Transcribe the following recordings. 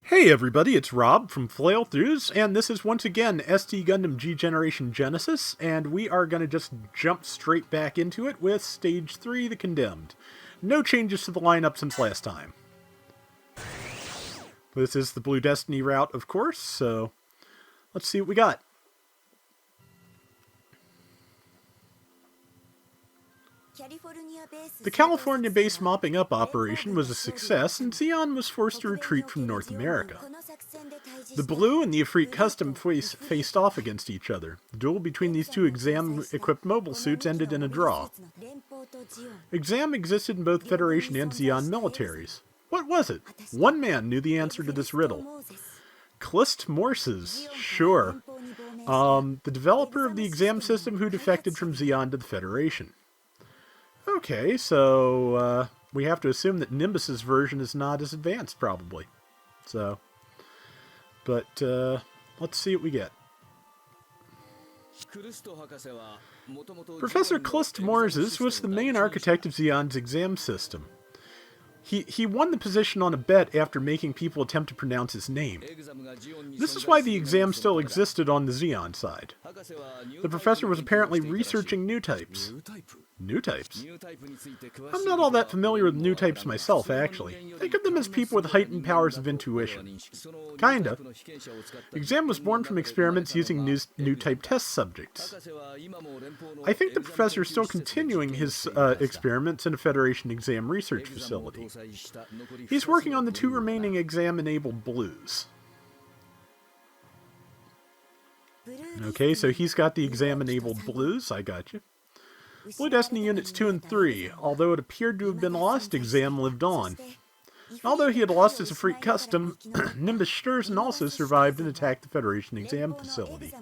Hey everybody, it's Rob from Flailthroughs, and this is once again SD Gundam G Generation Genesis, and we are going to just jump straight back into it with Stage 3, The Condemned. No changes to the lineup since last time. This is the Blue Destiny route, of course, so let's see what we got. The California-based mopping up operation was a success, and Zeon was forced to retreat from North America. The Blue and the Ifrit Custom faced off against each other. The duel between these two Exam-equipped mobile suits ended in a draw. Exam existed in both Federation and Zeon militaries. What was it? One man knew the answer to this riddle. Clist Morses, sure. The developer of the Exam system who defected from Zeon to the Federation. Okay, so we have to assume that Nimbus's version is not as advanced, probably. So, but let's see what we get. Professor Clist Morses was the main architect of Zeon's Exam system. He won the position on a bet after making people attempt to pronounce his name. This is why the Exam still existed on the Zeon side. The professor was apparently researching new types. New types? I'm not all that familiar with new types myself, actually. Think of them as people with heightened powers of intuition. Kinda. Exam was born from experiments using new type test subjects. I think the professor is still continuing his experiments in a Federation Exam research facility. He's working on the two remaining Exam-enabled Blues. Okay, so he's got the Exam-enabled Blues, I got you. Blue Destiny Units 2 and 3, although it appeared to have been lost, Exam lived on. Although he had lost his Ifrit Custom, Nimbus Sturzen also survived and attacked the Federation Exam facility.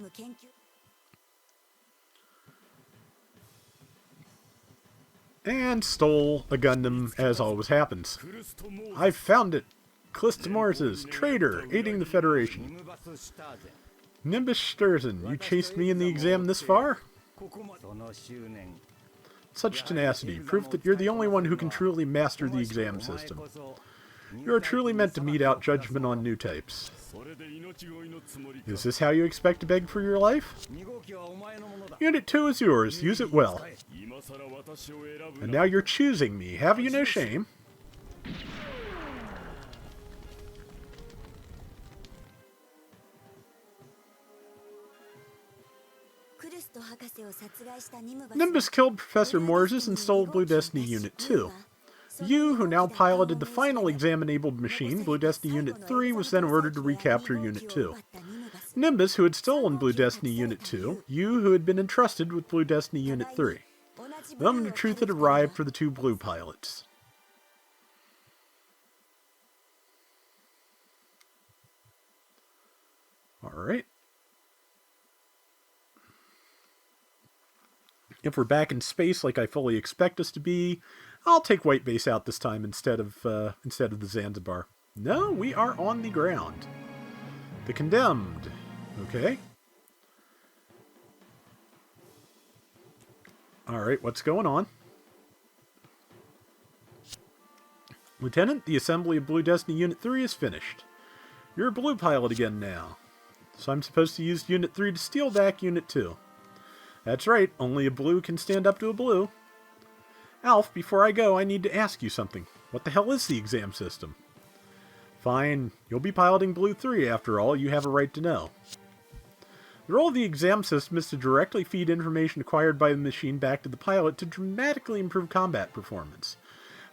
And stole a Gundam, as always happens. I found it! Clist Morses, traitor, aiding the Federation. Nimbus Sturzen, you chased me in the Exam this far? Such tenacity, proof that you're the only one who can truly master the Exam system. You are truly meant to mete out judgment on new types. Is this how you expect to beg for your life? Unit 2 is yours, use it well. And now you're choosing me, have you no shame? Nimbus killed Professor Morses and stole Blue Destiny Unit 2. You, who now piloted the final Exam-enabled machine, Blue Destiny Unit 3, was then ordered to recapture Unit 2. Nimbus, who had stolen Blue Destiny Unit 2, you, who had been entrusted with Blue Destiny Unit 3. The moment of truth had arrived for the two Blue pilots. Alright. If we're back in space like I fully expect us to be, I'll take White Base out this time instead of the Zanzibar. No, we are on the ground. The Condemned. Okay. Alright, what's going on? Lieutenant, the assembly of Blue Destiny Unit 3 is finished. You're a Blue pilot again now. So I'm supposed to use Unit 3 to steal back Unit 2. That's right, only a Blue can stand up to a Blue. Alf, before I go, I need to ask you something. What the hell is the Exam system? Fine, you'll be piloting Blue 3 after all, you have a right to know. The role of the Exam system is to directly feed information acquired by the machine back to the pilot to dramatically improve combat performance.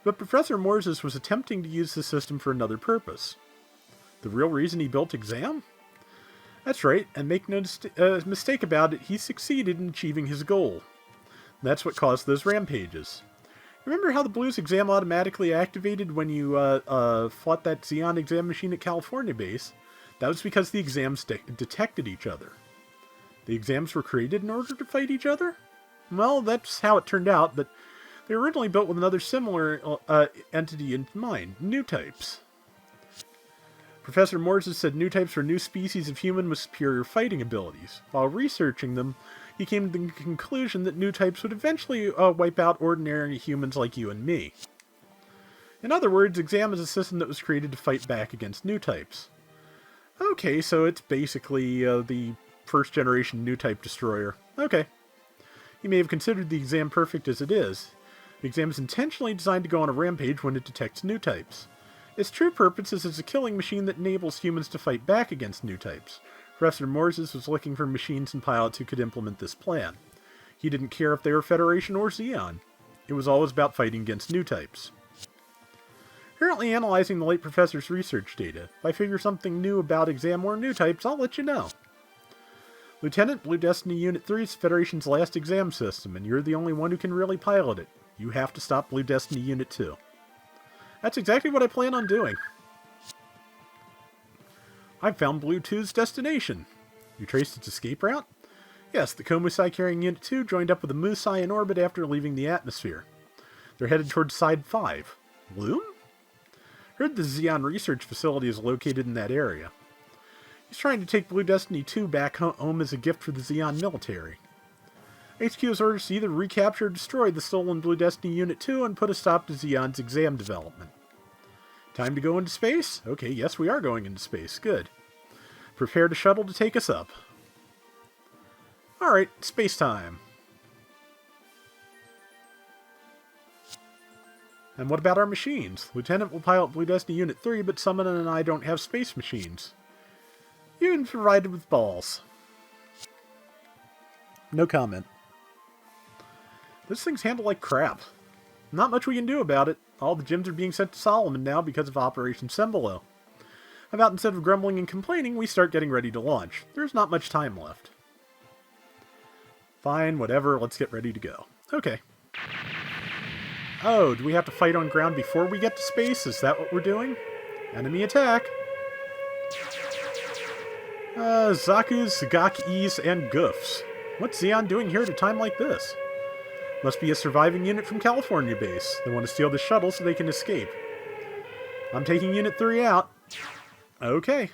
But Professor Morses was attempting to use the system for another purpose. The real reason he built Exam? That's right, and make no mistake about it, he succeeded in achieving his goal. That's what caused those rampages. Remember how the Blues Exam automatically activated when you fought that Zeon Exam machine at California base? That was because the Exams detected each other. The Exams were created in order to fight each other? Well, that's how it turned out, but they were originally built with another similar entity in mind, new types. Professor Morses said new types were new species of human with superior fighting abilities. While researching them, he came to the conclusion that new types would eventually wipe out ordinary humans like you and me. In other words, Exam is a system that was created to fight back against new types. Okay, so it's basically the first generation new type destroyer. Okay. You may have considered the exam perfect as it is. The exam is intentionally designed to go on a rampage when it detects new types. Its true purpose is as a killing machine that enables humans to fight back against new types. Professor Morses was looking for machines and pilots who could implement this plan. He didn't care if they were Federation or Xeon. It was always about fighting against new types. Currently analyzing the late professor's research data. If I figure something new about exam or new types, I'll let you know. Lieutenant, Blue Destiny Unit 3 is the Federation's last exam system, and you're the only one who can really pilot it. You have to stop Blue Destiny Unit 2. That's exactly what I plan on doing. I've found Blue 2's destination. You traced its escape route? Yes, the Komusai carrying Unit 2 joined up with the Musai in orbit after leaving the atmosphere. They're headed towards Side 5. Loom? Heard the Xeon research facility is located in that area. He's trying to take Blue Destiny 2 back home as a gift for the Xeon military. HQ has orders to either recapture or destroy the stolen Blue Destiny Unit 2 and put a stop to Xeon's exam development. Time to go into space? Okay, yes, we are going into space. Good. Prepare the shuttle to take us up. Alright, space time. And what about our machines? Lieutenant will pilot Blue Destiny Unit 3, but Summon and I don't have space machines. You've been provided with balls. No comment. This thing's handled like crap. Not much we can do about it. All the gyms are being sent to Solomon now because of Operation Sembolo. How about instead of grumbling and complaining, we start getting ready to launch? There's not much time left. Fine, whatever, let's get ready to go. Okay. Oh, do we have to fight on ground before we get to space? Is that what we're doing? Enemy attack! Zaku's, Sagakis, and Goofs. What's Xeon doing here at a time like this? Must be a surviving unit from California base. They want to steal the shuttle so they can escape. I'm taking Unit 3 out. Okay.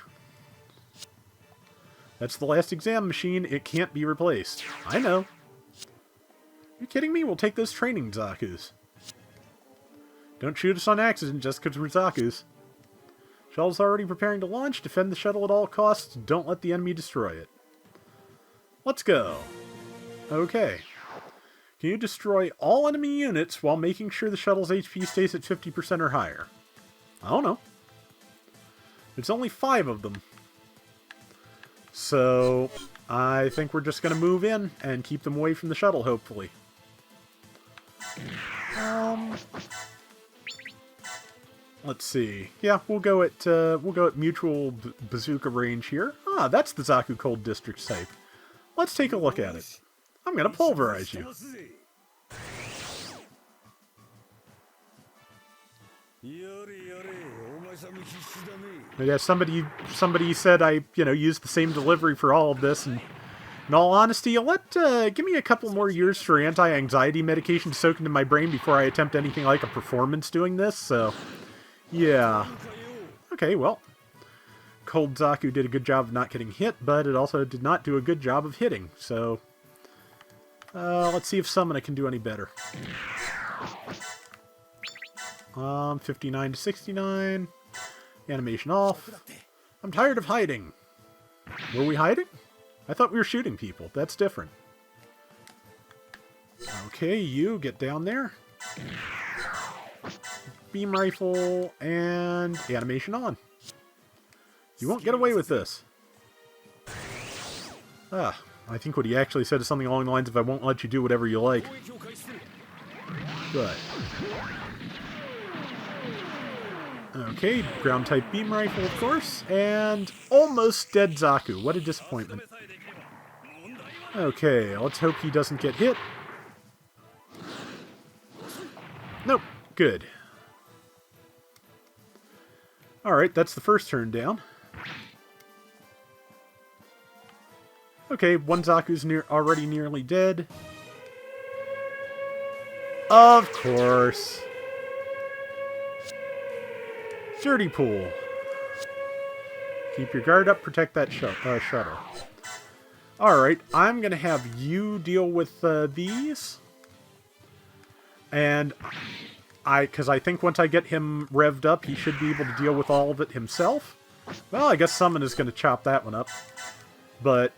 That's the last exam machine. It can't be replaced. I know. You kidding me? We'll take those training Zakus. Don't shoot us on accident just because we're Zakus. Shuttle's already preparing to launch. Defend the shuttle at all costs. Don't let the enemy destroy it. Let's go. Okay. Can you destroy all enemy units while making sure the shuttle's HP stays at 50% or higher? I don't know. It's only 5 of them. So, I think we're just going to move in and keep them away from the shuttle, hopefully. Let's see. Yeah, we'll go at mutual bazooka range here. Ah, that's the Zaku Cold District type. Let's take a look at it. I'm going to pulverize you. Yeah, somebody said I, used the same delivery for all of this, and in all honesty, give me a couple more years for anti-anxiety medication to soak into my brain before I attempt anything like a performance doing this, so, yeah. Okay, well, Cold Zaku did a good job of not getting hit, but it also did not do a good job of hitting, so, let's see if Summon can do any better. 59 to 69. Animation off. I'm tired of hiding. Were we hiding? I thought we were shooting people. That's different. Okay, you get down there. Beam rifle and animation on. You won't get away with this. Ah, I think what he actually said is something along the lines of, I won't let you do whatever you like. Good. Okay, ground-type beam rifle, of course, and almost dead Zaku. What a disappointment. Okay, let's hope he doesn't get hit. Nope, good. Alright, that's the first turn down. Okay, one Zaku's already nearly dead. Of course. Dirty pool. Keep your guard up, protect that shuttle. Alright, I'm going to have you deal with these. And because I think once I get him revved up, he should be able to deal with all of it himself. Well, I guess Summon is going to chop that one up. But,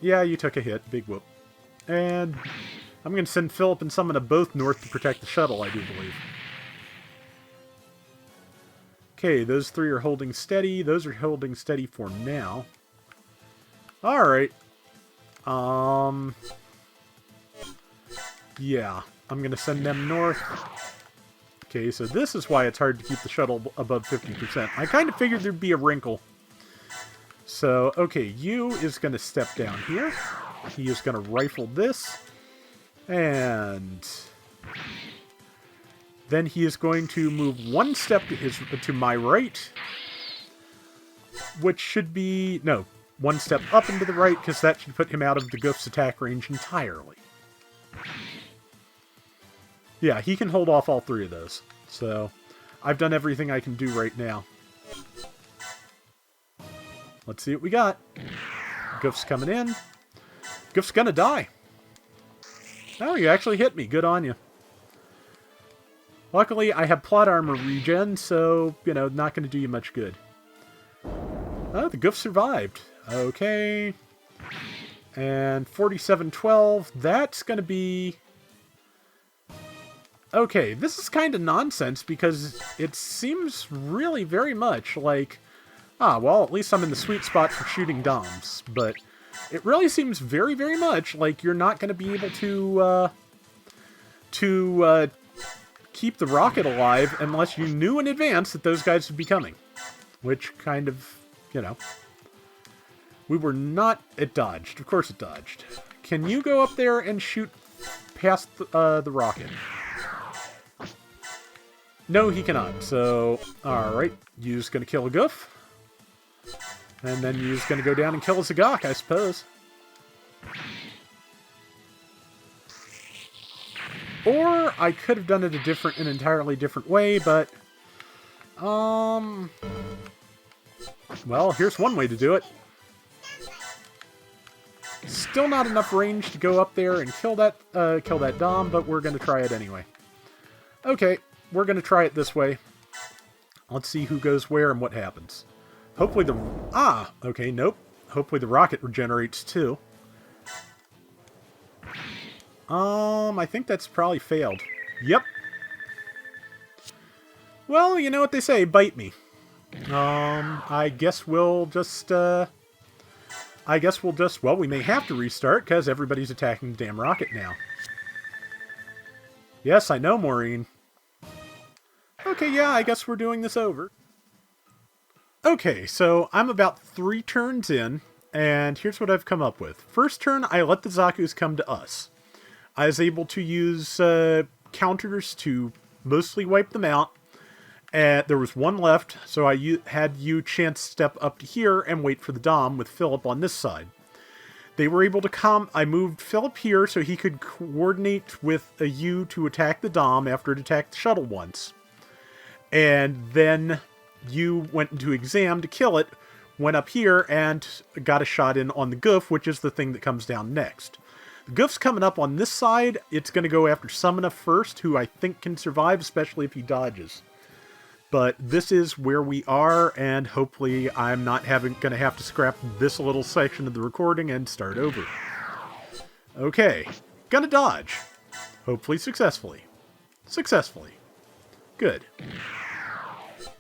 yeah, you took a hit. Big whoop. And I'm going to send Philip and Summon to both north to protect the shuttle, I do believe. Okay, those three are holding steady. Those are holding steady for now. Alright. Yeah, I'm going to send them north. Okay, so this is why it's hard to keep the shuttle above 50%. I kind of figured there'd be a wrinkle. So, okay, you is going to step down here. He is going to rifle this. And then he is going to move one step to my right. Which should be... No, one step up and to the right, because that should put him out of the Goof's attack range entirely. Yeah, he can hold off all three of those. So, I've done everything I can do right now. Let's see what we got. Goof's coming in. Goof's gonna die. Oh, you actually hit me. Good on you. Luckily, I have plot armor regen, so, you know, not going to do you much good. Oh, the Goof survived. Okay. And 4712, that's going to be... Okay, this is kind of nonsense because it seems really very much like... Ah, well, at least I'm in the sweet spot for shooting DOMs, but it really seems very, very much like you're not going to be able to keep the rocket alive unless you knew in advance that those guys would be coming. Which kind of, you know... We were not... It dodged. Of course it dodged. Can you go up there and shoot past the rocket? No, he cannot. So, alright. You's gonna kill a Goof. And then you's gonna go down and kill a Zagok, I suppose. Or I could have done it an entirely different way, but... Well, here's one way to do it. Still not enough range to go up there and kill that Dom, but we're going to try it anyway. Okay, we're going to try it this way. Let's see who goes where and what happens. Hopefully the... Ah! Okay, nope. Hopefully the rocket regenerates too. I think that's probably failed. Yep. Well, you know what they say, bite me. I guess we'll just, well, we may have to restart, because everybody's attacking the damn rocket now. Yes, I know, Maureen. Okay, yeah, I guess we're doing this over. Okay, so I'm about 3 turns in, and here's what I've come up with. First turn, I let the Zaku's come to us. I was able to use counters to mostly wipe them out. And there was one left, so I had you chance step up to here and wait for the Dom with Philip on this side. They were able to come. I moved Philip here so he could coordinate with a U to attack the Dom after it attacked the shuttle once. And then you went into exam to kill it, went up here, and got a shot in on the Goof, which is the thing that comes down next. The Goof's coming up on this side. It's going to go after Summona first, who I think can survive, especially if he dodges. But this is where we are, and hopefully I'm not going to have to scrap this little section of the recording and start over. Okay, gonna dodge. Hopefully successfully. Successfully. Good.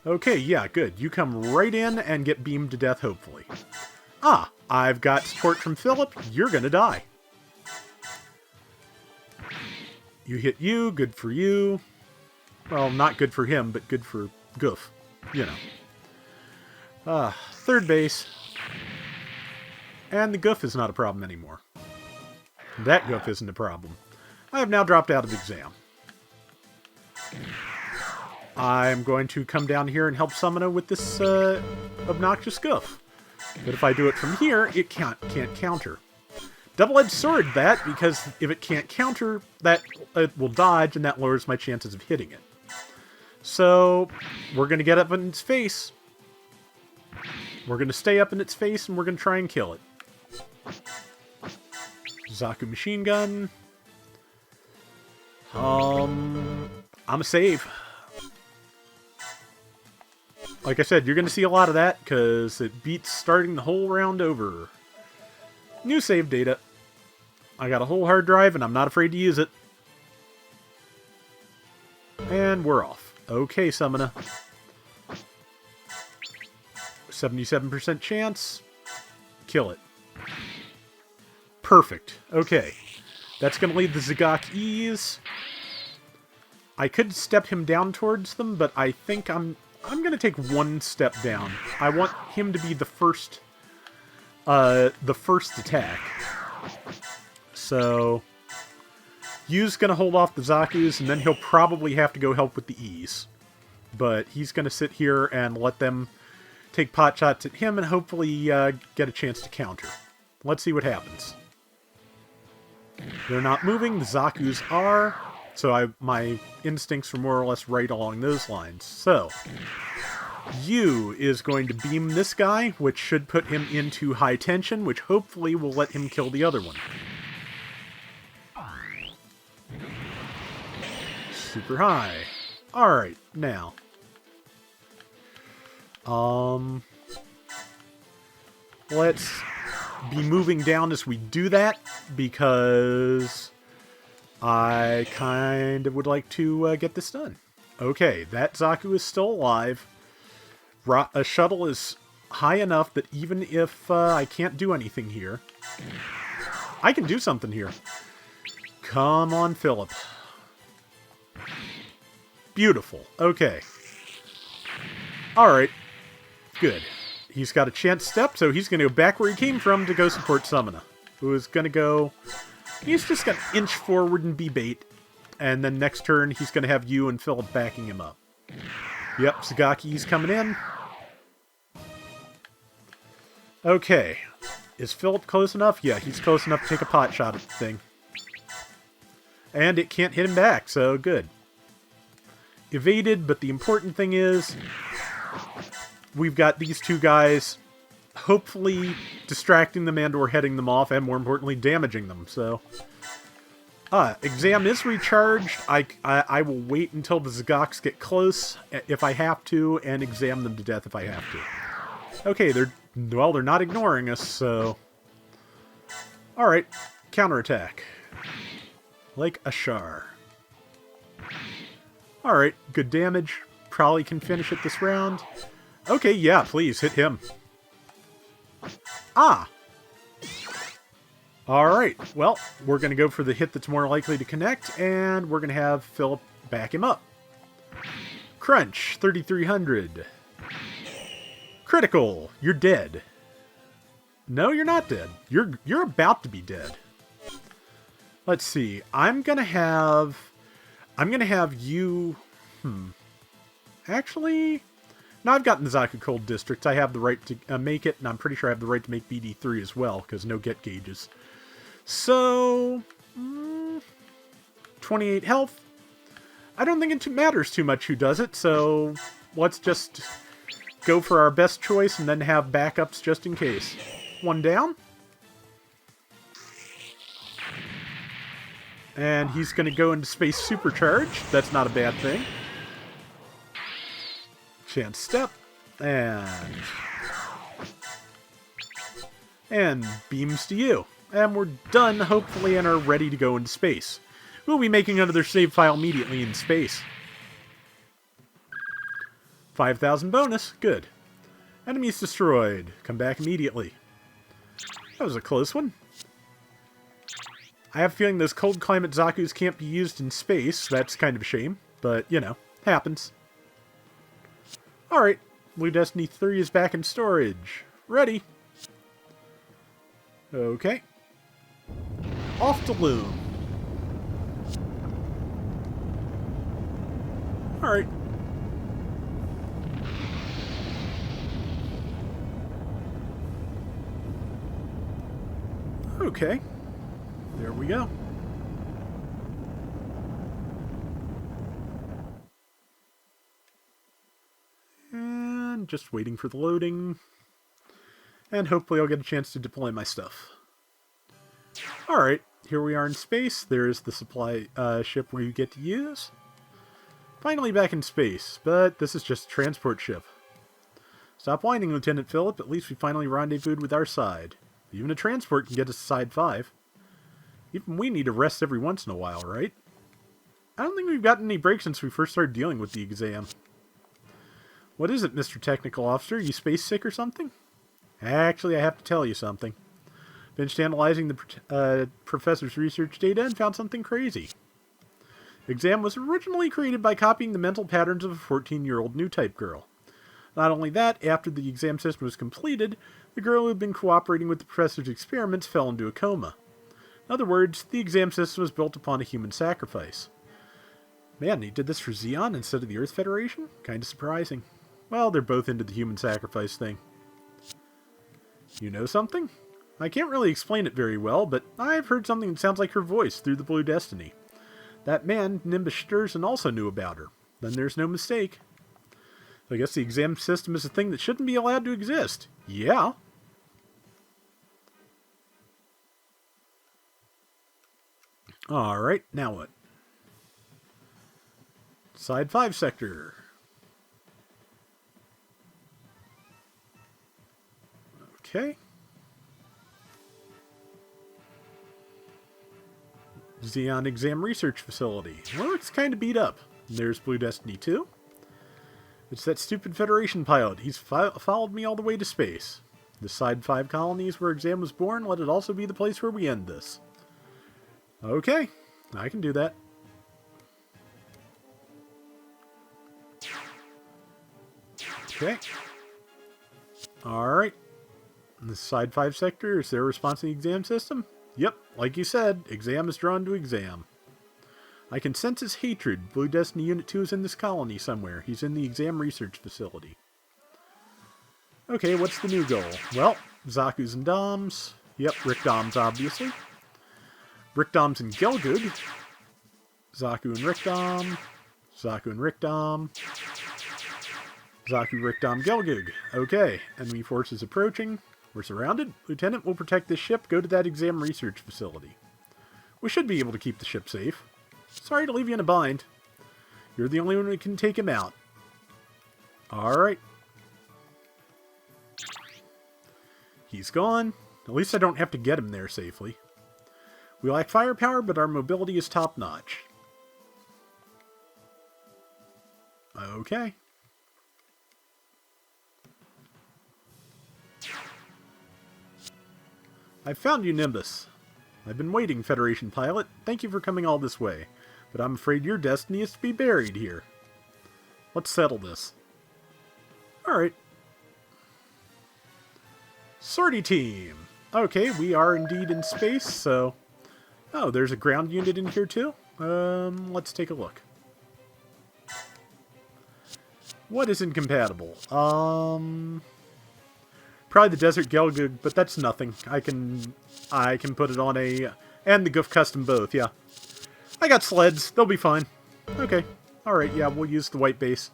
Okay, yeah, good. You come right in and get beamed to death, hopefully. Ah, I've got support from Philip. You're gonna die. You hit you, good for you. Well, not good for him, but good for Goof. You know. Third base. And the Goof is not a problem anymore. That Goof isn't a problem. I have now dropped out of exam. I'm going to come down here and help Summona with this obnoxious Goof. But if I do it from here, it can't counter. Double-edged sword that, because if it can't counter, that it will dodge, and that lowers my chances of hitting it. So, we're going to get up in its face. We're going to stay up in its face, and we're going to try and kill it. Zaku machine gun. I'm a save. like I said, you're going to see a lot of that because it beats starting the whole round over. New save data. I got a whole hard drive and I'm not afraid to use it. And we're off. Okay, Summoner. 77% chance. Kill it. Perfect. Okay. That's going to lead the Zagok E's. I could step him down towards them, but I think I'm going to take one step down. I want him to be the first attack. So Yu's going to hold off the Zaku's, and then he'll probably have to go help with the E's. But he's going to sit here and let them take pot shots at him and hopefully get a chance to counter. Let's see what happens. They're not moving. The Zaku's are. So my instincts were more or less right along those lines. So Yu is going to beam this guy, which should put him into high tension, which hopefully will let him kill the other one. Super high. Alright, now. Let's be moving down as we do that, because I kind of would like to get this done. Okay, that Zaku is still alive. A shuttle is high enough that even if I can't do anything here, I can do something here. Come on, Philip. Beautiful. Okay. Alright. Good. He's got a chance step, so he's going to go back where he came from to go support Summoner, who is going to go... He's just going to inch forward and be bait, and then next turn he's going to have you and Philip backing him up. Yep, Sagaki's coming in. Okay. Is Philip close enough? Yeah, he's close enough to take a pot shot at the thing. And it can't hit him back, so good. Evaded, but the important thing is we've got these two guys hopefully distracting them and or heading them off, and more importantly, damaging them, so... Exam is recharged. I will wait until the Zagoks get close if I have to, and exam them to death if I have to. Okay, they're not ignoring us, so... Alright, counterattack. Like a Shar. Alright, good damage. Probably can finish it this round. Okay, yeah, please, hit him. Ah! Alright, well, we're going to go for the hit that's more likely to connect, and we're going to have Philip back him up. Crunch, 3,300. Critical, you're dead. No, you're not dead. You're about to be dead. Let's see, I'm going to have you... Actually... No, I've gotten the Zaku Cold Districts. I have the right to make it, and I'm pretty sure I have the right to make BD3 as well, because no get gauges. So... 28 health. I don't think it matters too much who does it, so let's just go for our best choice and then have backups just in case. One down. And he's going to go into space supercharge. That's not a bad thing. Chance step, and beams to you. And we're done, hopefully, and are ready to go into space. We'll be making another save file immediately in space. 5,000 bonus, good. Enemies destroyed, come back immediately. That was a close one. I have a feeling those cold climate Zakus can't be used in space. That's kind of a shame, but, you know, happens. Alright, Blue Destiny 3 is back in storage. Ready. Okay. Off to Loom. Alright. Okay. There we go. And just waiting for the loading. And hopefully I'll get a chance to deploy my stuff. Alright, here we are in space. There's the supply ship we get to use. Finally back in space, but this is just a transport ship. Stop whining, Lieutenant Phillip. At least we finally rendezvoused with our side. Even a transport can get us to Side 5. Even we need a rest every once in a while, right? I don't think we've gotten any breaks since we first started dealing with the exam. What is it, Mr. Technical Officer? You space sick or something? Actually, I have to tell you something. Finished analyzing the professor's research data and found something crazy. Exam was originally created by copying the mental patterns of a 14-year-old new type girl. Not only that, after the exam system was completed, the girl who had been cooperating with the professor's experiments fell into a coma. In other words, the exam system was built upon a human sacrifice. Man, he did this for Xeon instead of the Earth Federation? Kinda surprising. Well, they're both into the human sacrifice thing. You know something? I can't really explain it very well, but I've heard something that sounds like her voice through the Blue Destiny. That man, Nimbus Sturzen, also knew about her. Then there's no mistake. I guess the exam system is a thing that shouldn't be allowed to exist. Yeah. Alright, now what? Side 5 sector. Okay. Xeon Exam Research Facility. Well, it's kind of beat up. There's Blue Destiny 2. It's that stupid Federation pilot. He's followed me all the way to space. The Side 5 colony is where Exam was born. Let it also be the place where we end this. Okay, I can do that. Okay. Alright. The Side 5 sector is their response to the exam system? Yep, like you said, Exam is drawn to Exam. I can sense his hatred. Blue Destiny Unit 2 is in this colony somewhere. He's in the Exam Research Facility. Okay, what's the new goal? Well, Zaku's and Doms. Yep, Rick Doms, obviously. Rick Doms and Gelgoog. Zaku and Rick Dom. Zaku and Rick Dom. Zaku, Rick Dom, Gelgoog. Okay, enemy forces approaching. We're surrounded. Lieutenant will protect this ship. Go to that exam research facility. We should be able to keep the ship safe. Sorry to leave you in a bind. You're the only one who can take him out. Alright. He's gone. At least I don't have to get him there safely. We lack firepower, but our mobility is top-notch. Okay. I've found you, Nimbus. I've been waiting, Federation pilot. Thank you for coming all this way. But I'm afraid your destiny is to be buried here. Let's settle this. Alright. Sortie team. Okay, we are indeed in space, so... Oh, there's a ground unit in here too? Let's take a look. What is incompatible? Probably the Desert Gelgoog, but that's nothing. I can put it on a... And the Goof Custom both, yeah. I got sleds. They'll be fine. Okay. Alright, yeah, we'll use the white base.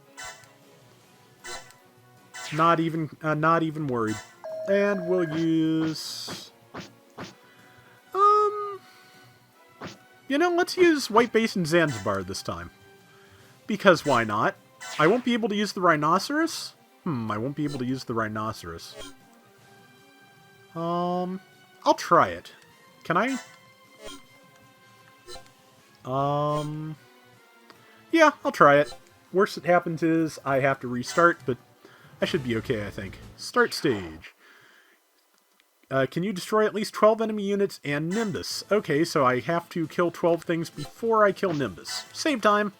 Not even worried. And we'll use... You know, let's use white base and Zanzibar this time. Because why not? I won't be able to use the Rhinoceros? I won't be able to use the Rhinoceros. I'll try it. Can I? Yeah, I'll try it. Worst that happens is I have to restart, but I should be okay, I think. Start stage. Can you destroy at least 12 enemy units and Nimbus? Okay, so I have to kill 12 things before I kill Nimbus. Save time.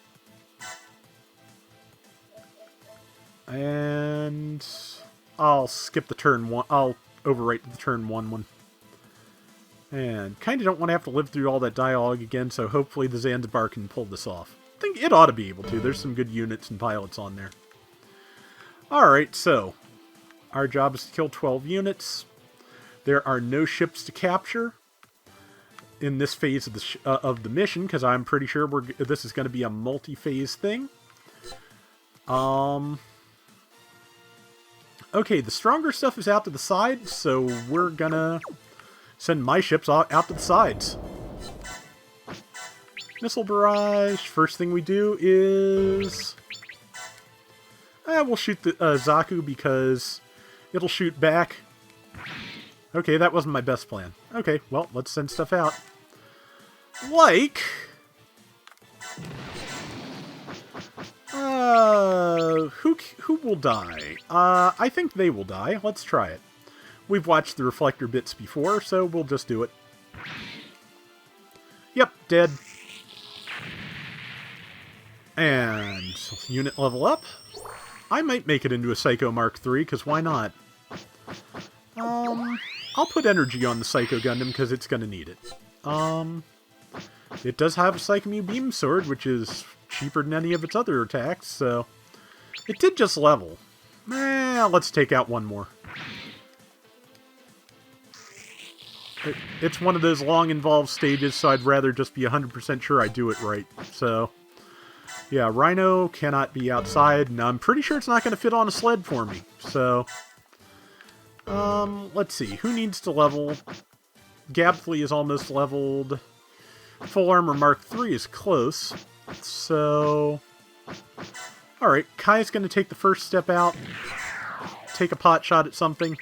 And I'll skip the turn one. I'll overwrite the turn one. And kind of don't want to have to live through all that dialogue again, so hopefully the Zanzibar can pull this off. I think it ought to be able to. There's some good units and pilots on there. Alright, so our job is to kill 12 units. There are no ships to capture in this phase of the mission, because I'm pretty sure this is going to be a multi-phase thing. Okay, the stronger stuff is out to the side, so we're gonna send my ships out to the sides. Missile barrage. First thing we do is... We'll shoot the Zaku because it'll shoot back. Okay, that wasn't my best plan. Okay, well, let's send stuff out. Like... who will die? I think they will die. Let's try it. We've watched the reflector bits before, so we'll just do it. Yep, dead. And unit level up. I might make it into a Psycho Mark III, because why not? I'll put energy on the Psycho Gundam, because it's going to need it. It does have a Psycho Beam Sword, which is cheaper than any of its other attacks, so... It did just level. Let's take out one more. It's one of those long involved stages, so I'd rather just be 100% sure I do it right. So, yeah, Rhino cannot be outside, and I'm pretty sure it's not going to fit on a sled for me. So, let's see. Who needs to level? Gabflea is almost leveled. Full Armor Mark III is close. So, alright, Kai's going to take the first step out, take a pot shot at something,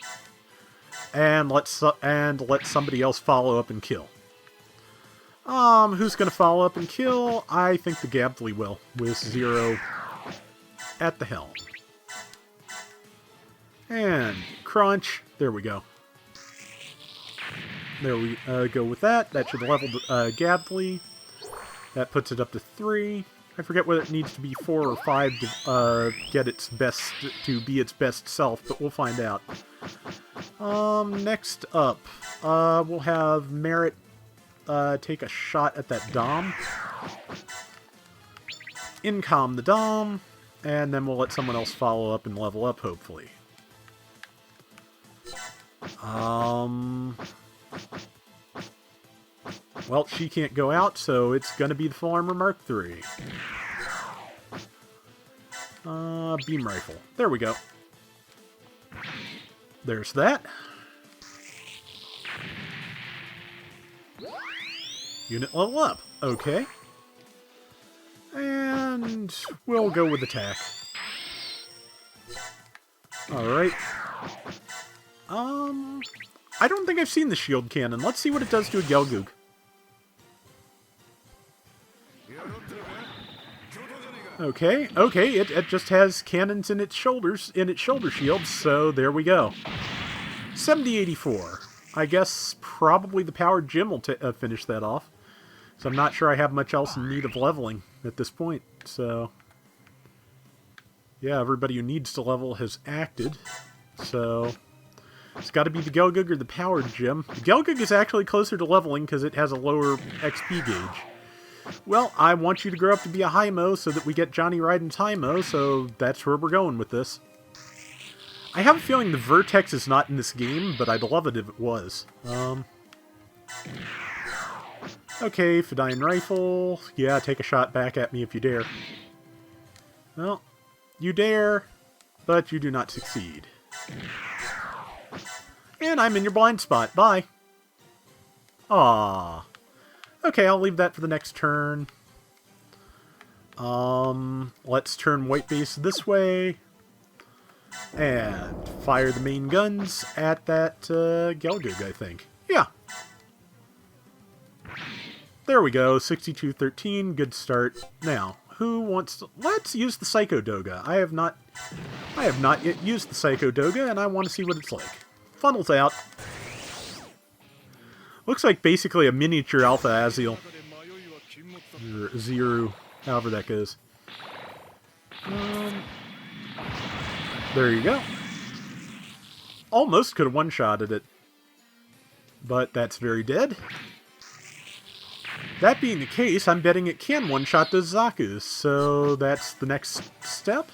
and let somebody else follow up and kill. Who's going to follow up and kill? I think the Gabflea will, with Zero at the helm. And crunch. There we go. There we go with that. That should level Gabflea. That puts it up to 3. I forget whether it needs to be 4 or 5 to get its best to be its best self, but we'll find out. Next up, we'll have Merit take a shot at that Dom. Incom the Dom, and then we'll let someone else follow up and level up, hopefully. Well, she can't go out, so it's going to be the Full Armor Mark III. Beam Rifle. There we go. There's that. Unit level up. Okay. And we'll go with attack. Alright. I don't think I've seen the shield cannon. Let's see what it does to a Gelgoog. Okay, it just has cannons in its shoulders, in its shoulder shields, so there we go. 7084. I guess probably the powered gym will finish that off. So I'm not sure I have much else in need of leveling at this point, so... Yeah, everybody who needs to level has acted, so... It's got to be the Gelgoog or the powered gym. The Gelgoog is actually closer to leveling because it has a lower XP gauge. Well, I want you to grow up to be a Hi-Mo so that we get Johnny Raiden's Hi-Mo, so that's where we're going with this. I have a feeling the Vertex is not in this game, but I'd love it if it was. Okay, Fidine Rifle. Yeah, take a shot back at me if you dare. Well, you dare, but you do not succeed. And I'm in your blind spot. Bye. Aww. Okay, I'll leave that for the next turn. Let's turn white base this way. And fire the main guns at that Gelgoog, I think. Yeah. There we go, 6213, good start. Now, who wants to... Let's use the Psycho Doga. I have not yet used the Psycho Doga, and I want to see what it's like. Funnels out. Looks like basically a miniature Alpha Azeel. Or Zero, however that goes. There you go. Almost could have one-shotted it. But that's very dead. That being the case, I'm betting it can one-shot those Zakus, so that's the next step.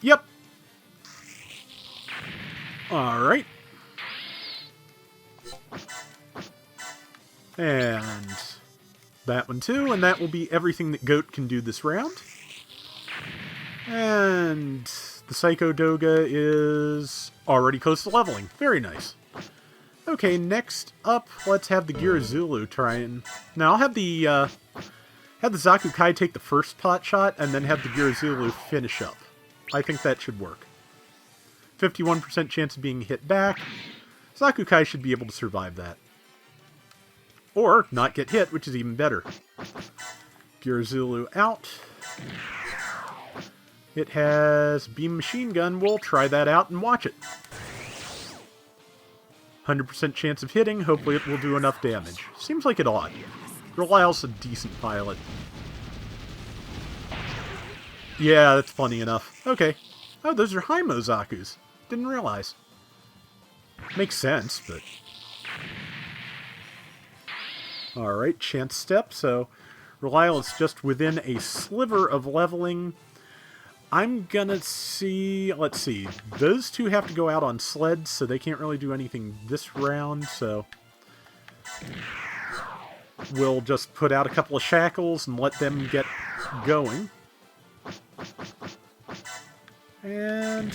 Yep. Alright. And that one too, and that will be everything that Goat can do this round. And the Psycho Doga is already close to leveling. Very nice. Okay, next up, let's have the Gira Zulu try and... Now, I'll have the Have the Zaku Kai take the first pot shot, and then have the Girozulu finish up. I think that should work. 51% chance of being hit back. Zaku Kai should be able to survive that. Or not get hit, which is even better. Girozulu out. It has Beam Machine Gun. We'll try that out and watch it. 100% chance of hitting. Hopefully it will do enough damage. Seems like it ought. Relial's a decent pilot. Yeah, that's funny enough. Okay. Oh, those are Haimo Zakus. Didn't realize. Makes sense, but... Alright, chance step. So, Relial is just within a sliver of leveling. I'm gonna see... Let's see. Those two have to go out on sleds, so they can't really do anything this round, so... We'll just put out a couple of shackles and let them get going. And...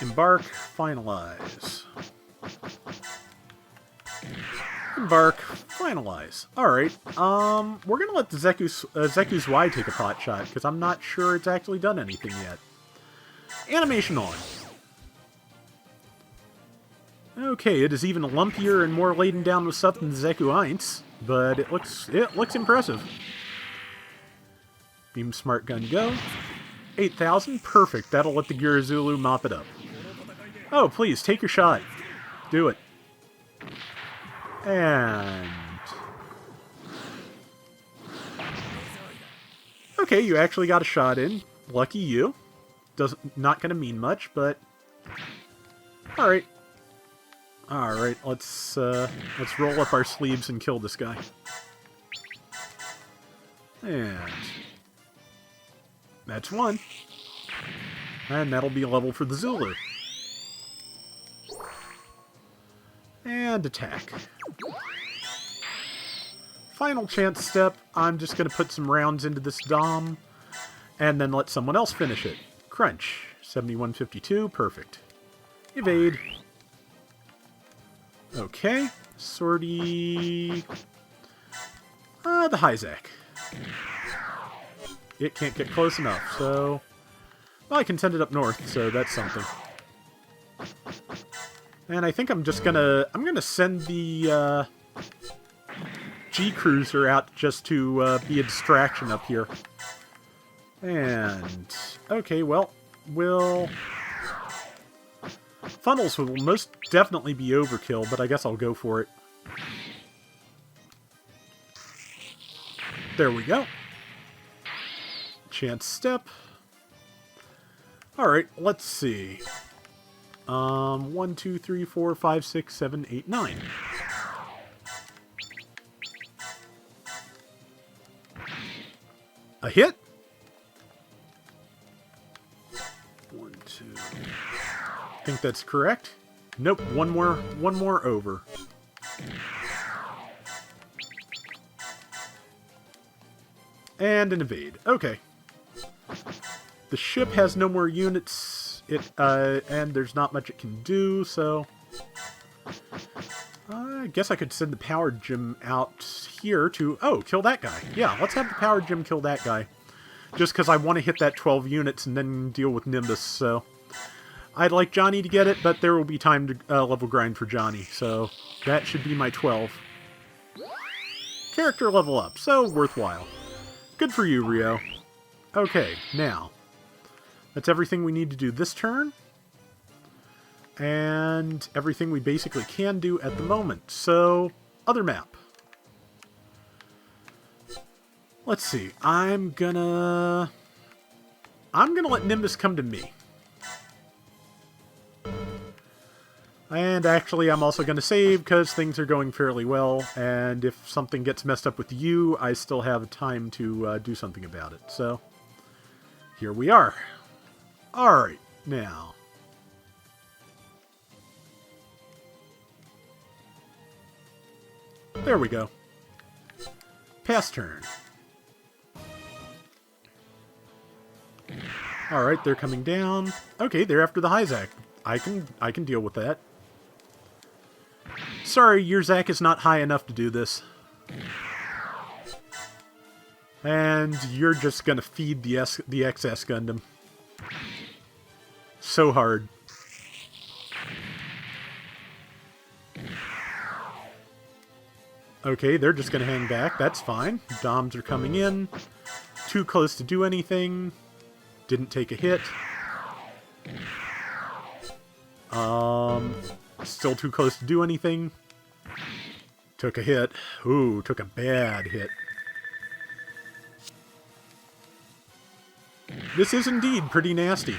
Embark, finalize. Embark, finalize. Alright, we're gonna let the Zeku's Y take a pot shot, because I'm not sure it's actually done anything yet. Animation on. Okay, it is even lumpier and more laden down with stuff than the Zeku Eins, but it looks impressive. Beam Smart Gun go. 8,000, perfect. That'll let the Girozulu mop it up. Oh, please, take your shot. Do it. And... Okay, you actually got a shot in. Lucky you. Not gonna mean much, but... Alright. Alright, let's roll up our sleeves and kill this guy. And... That's one. And that'll be a level for the Zulu. And attack. Final chance step. I'm just going to put some rounds into this Dom. And then let someone else finish it. Crunch. 7152. Perfect. Evade. Okay. Sortie. The Hyzak. It can't get close enough, so... Well, I can send it up north, so that's something. And I think I'm just gonna... I'm gonna send the, G-Cruiser out just to, be a distraction up here. And... Okay, well, we'll... Funnels will most definitely be overkill, but I guess I'll go for it. There we go. Chance step. Alright, let's see. 1, 2, 3, 4, 5, 6, 7, 8, 9. A hit? 1, 2. I think that's correct. Nope, one more over. And an evade. Okay. The ship has no more units, and there's not much it can do, so... I guess I could send the power gem out here to... Oh, kill that guy. Yeah, let's have the power gem kill that guy. Just because I want to hit that 12 units and then deal with Nimbus, so... I'd like Johnny to get it, but there will be time to level grind for Johnny, so that should be my 12. Character level up, so worthwhile. Good for you, Rio. Okay, now... That's everything we need to do this turn. And everything we basically can do at the moment. So, other map. Let's see. I'm gonna let Nimbus come to me. And actually, I'm also gonna save because things are going fairly well. And if something gets messed up with you, I still have time to do something about it. So, here we are. Alright, now. There we go. Pass turn. Alright, they're coming down. Okay, they're after the Hyzak. I can deal with that. Sorry, your Zac is not high enough to do this. And you're just gonna feed the XS Gundam. So hard. Okay, they're just gonna hang back. That's fine. Doms are coming in. Too close to do anything. Didn't take a hit. Still too close to do anything. Took a hit. Ooh, took a bad hit. This is indeed pretty nasty.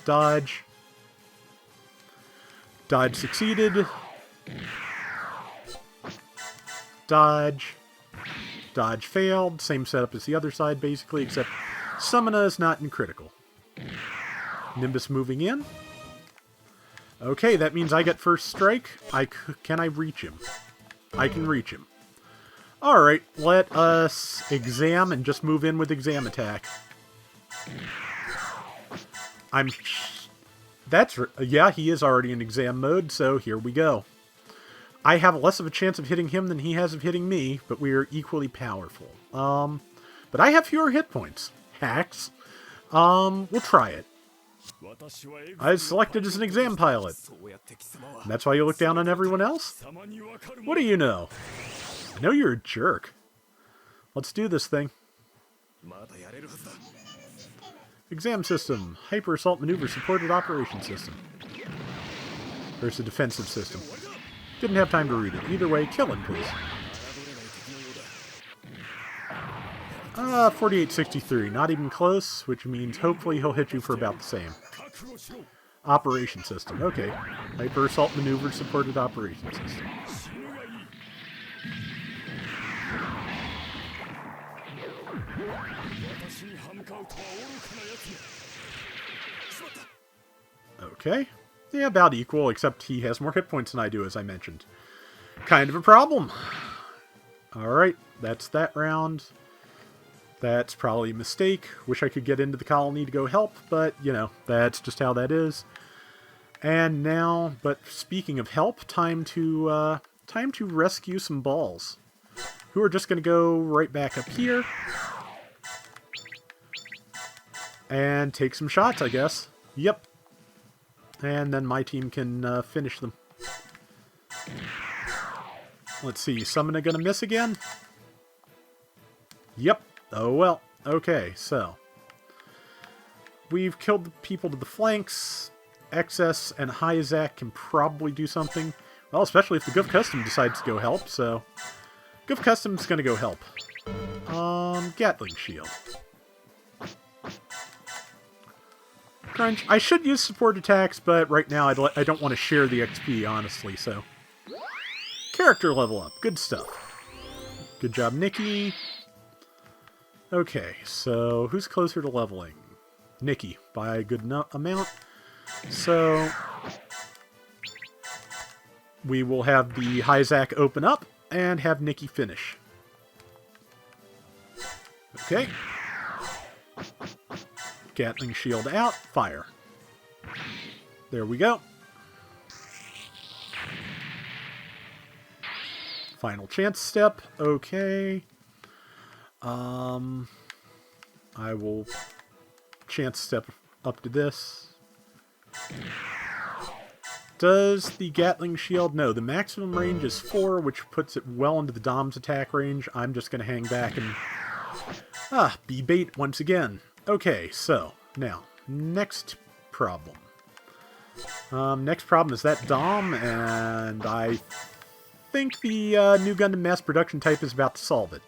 Dodge. Dodge succeeded. Dodge. Dodge failed. Same setup as the other side, basically, except Summoner is not in critical. Nimbus moving in. Okay, that means I get first strike. Can I reach him? I can reach him. Alright, let us exam and just move in with exam attack. Yeah, he is already in exam mode, so here we go. I have less of a chance of hitting him than he has of hitting me, but we are equally powerful. But I have fewer hit points. Hacks. We'll try it. I was selected as an exam pilot. And that's why you look down on everyone else? What do you know? I know you're a jerk. Let's do this thing. Exam system. Hyper assault maneuver supported operation system. There's a defensive system. Didn't have time to read it. Either way, kill him, please. 4863. Not even close, which means hopefully he'll hit you for about the same. Operation system. Okay. Hyper assault maneuver supported operation system. Okay. Yeah, about equal, except he has more hit points than I do, as I mentioned. Kind of a problem. Alright, that's that round. That's probably a mistake. Wish I could get into the colony to go help, but, you know, that's just how that is. And now, but speaking of help, time to rescue some balls. Who are just going to go right back up here. And take some shots, I guess. Yep. And then my team can finish them. Let's see, Summoner gonna miss again? Yep. Oh well. Okay, so. We've killed the people to the flanks. XS and Hyzak can probably do something. Well, especially if the Gov Custom decides to go help, so. Gov Custom's gonna go help. Gatling Shield. Crunch. I should use support attacks, but right now I don't want to share the XP, honestly, so. Character level up. Good stuff. Good job, Nikki. Okay, so who's closer to leveling? Nikki, by a good amount. So, we will have the Hyzak open up and have Nikki finish. Okay. Gatling shield out, fire. There we go. Final chance step, okay. I will chance step up to this. Does the Gatling shield? No, the maximum range is 4, which puts it well into the Dom's attack range. I'm just going to hang back and be bait once again. Okay, so, now, next problem. Next problem is that Dom, and I think the new Gundam mass production type is about to solve it.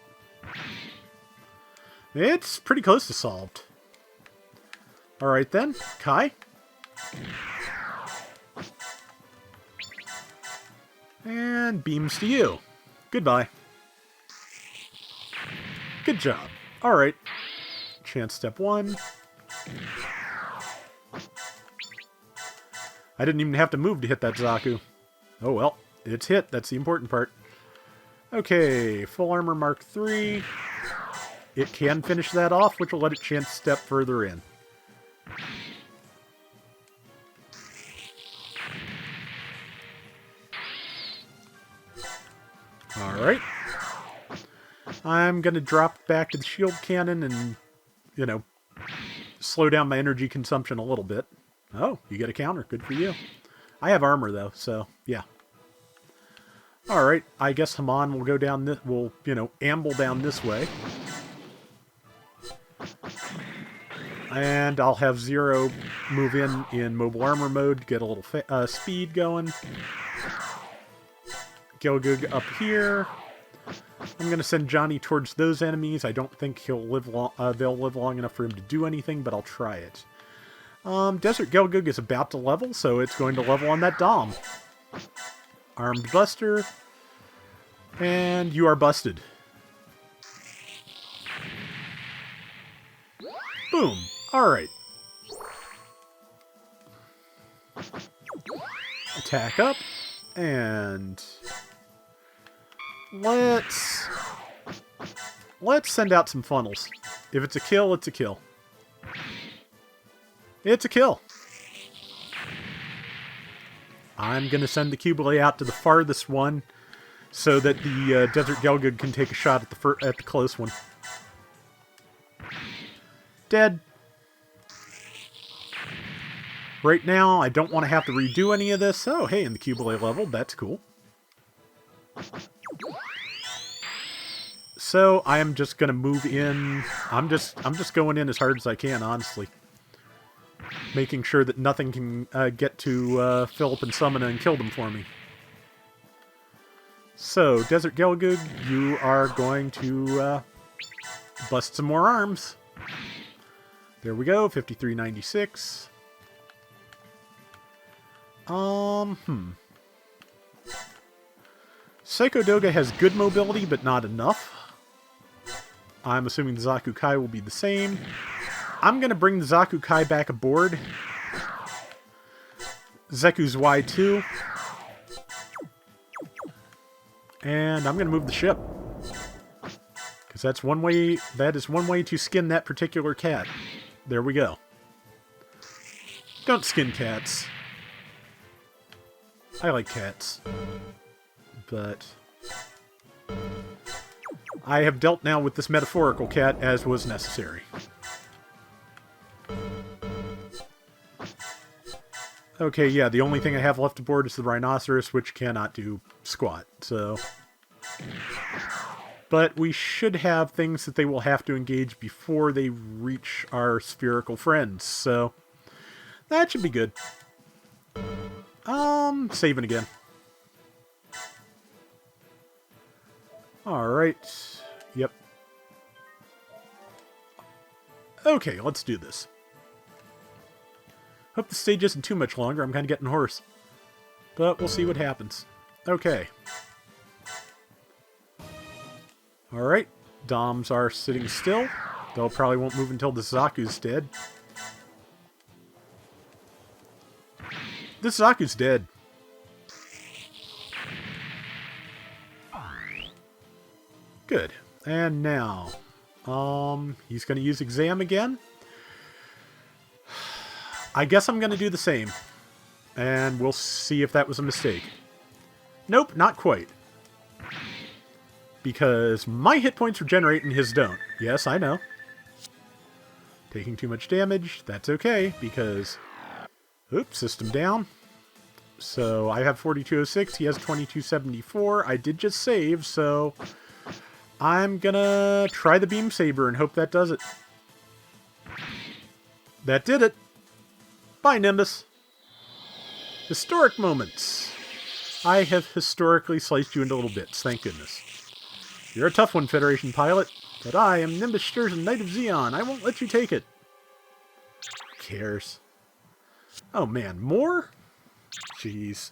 It's pretty close to solved. Alright then, Kai. And beams to you. Goodbye. Good job. Alright. Chance step 1. I didn't even have to move to hit that Zaku. Oh well, it's hit. That's the important part. Okay, full armor Mark 3. It can finish that off, which will let it chance step further in. Alright. I'm going to drop back to the shield cannon and, you know, slow down my energy consumption a little bit. Oh, you get a counter. Good for you. I have armor, though, so, yeah. Alright, I guess Haman will go down this, will, you know, amble down this way. And I'll have Zero move in mobile armor mode to get a little speed going. Gelgoog up here. I'm going to send Johnny towards those enemies. I don't think they'll live long enough for him to do anything, but I'll try it. Desert Gelgoog is about to level, so it's going to level on that Dom. Armed Buster. And you are busted. Boom. Alright. Attack up. And let's send out some funnels. If it's a kill, it's a kill. It's a kill. I'm going to send the Cubile out to the farthest one so that the Desert Gelgoog can take a shot at the close one. Dead. Right now, I don't want to have to redo any of this. Oh, hey, and the Cubile leveled. That's cool. So, I am just going to move in. I'm just going in as hard as I can, honestly. Making sure that nothing can get to Philip and Summona and kill them for me. So, Desert Gelgoog, you are going to bust some more arms. There we go, 5396. Psycho Doga has good mobility, but not enough. I'm assuming the Zaku Kai will be the same. I'm going to bring the Zaku Kai back aboard. Zeku's Y2. And I'm going to move the ship. Because that is one way to skin that particular cat. There we go. Don't skin cats. I like cats. But I have dealt now with this metaphorical cat as was necessary. Okay, yeah, the only thing I have left aboard is the Rhinoceros, which cannot do squat, so... But we should have things that they will have to engage before they reach our spherical friends, so... That should be good. Saving again. Alright. Yep. Okay, let's do this. Hope the stage isn't too much longer. I'm kind of getting hoarse. But we'll see what happens. Okay. Alright. Doms are sitting still. They'll probably won't move until the Zaku's dead. This Zaku's dead. Good. And now, he's going to use Exam again. I guess I'm going to do the same. And we'll see if that was a mistake. Nope, not quite. Because my hit points regenerate and his don't. Yes, I know. Taking too much damage. That's okay, because... Oops, system down. So, I have 4206. He has 2274. I did just save, so... I'm gonna try the Beam Saber and hope that does it. That did it. Bye, Nimbus. Historic moments. I have historically sliced you into little bits, thank goodness. You're a tough one, Federation pilot, but I am Nimbus Sturgeon, Knight of Xeon. I won't let you take it. Who cares? Oh man, more? Jeez.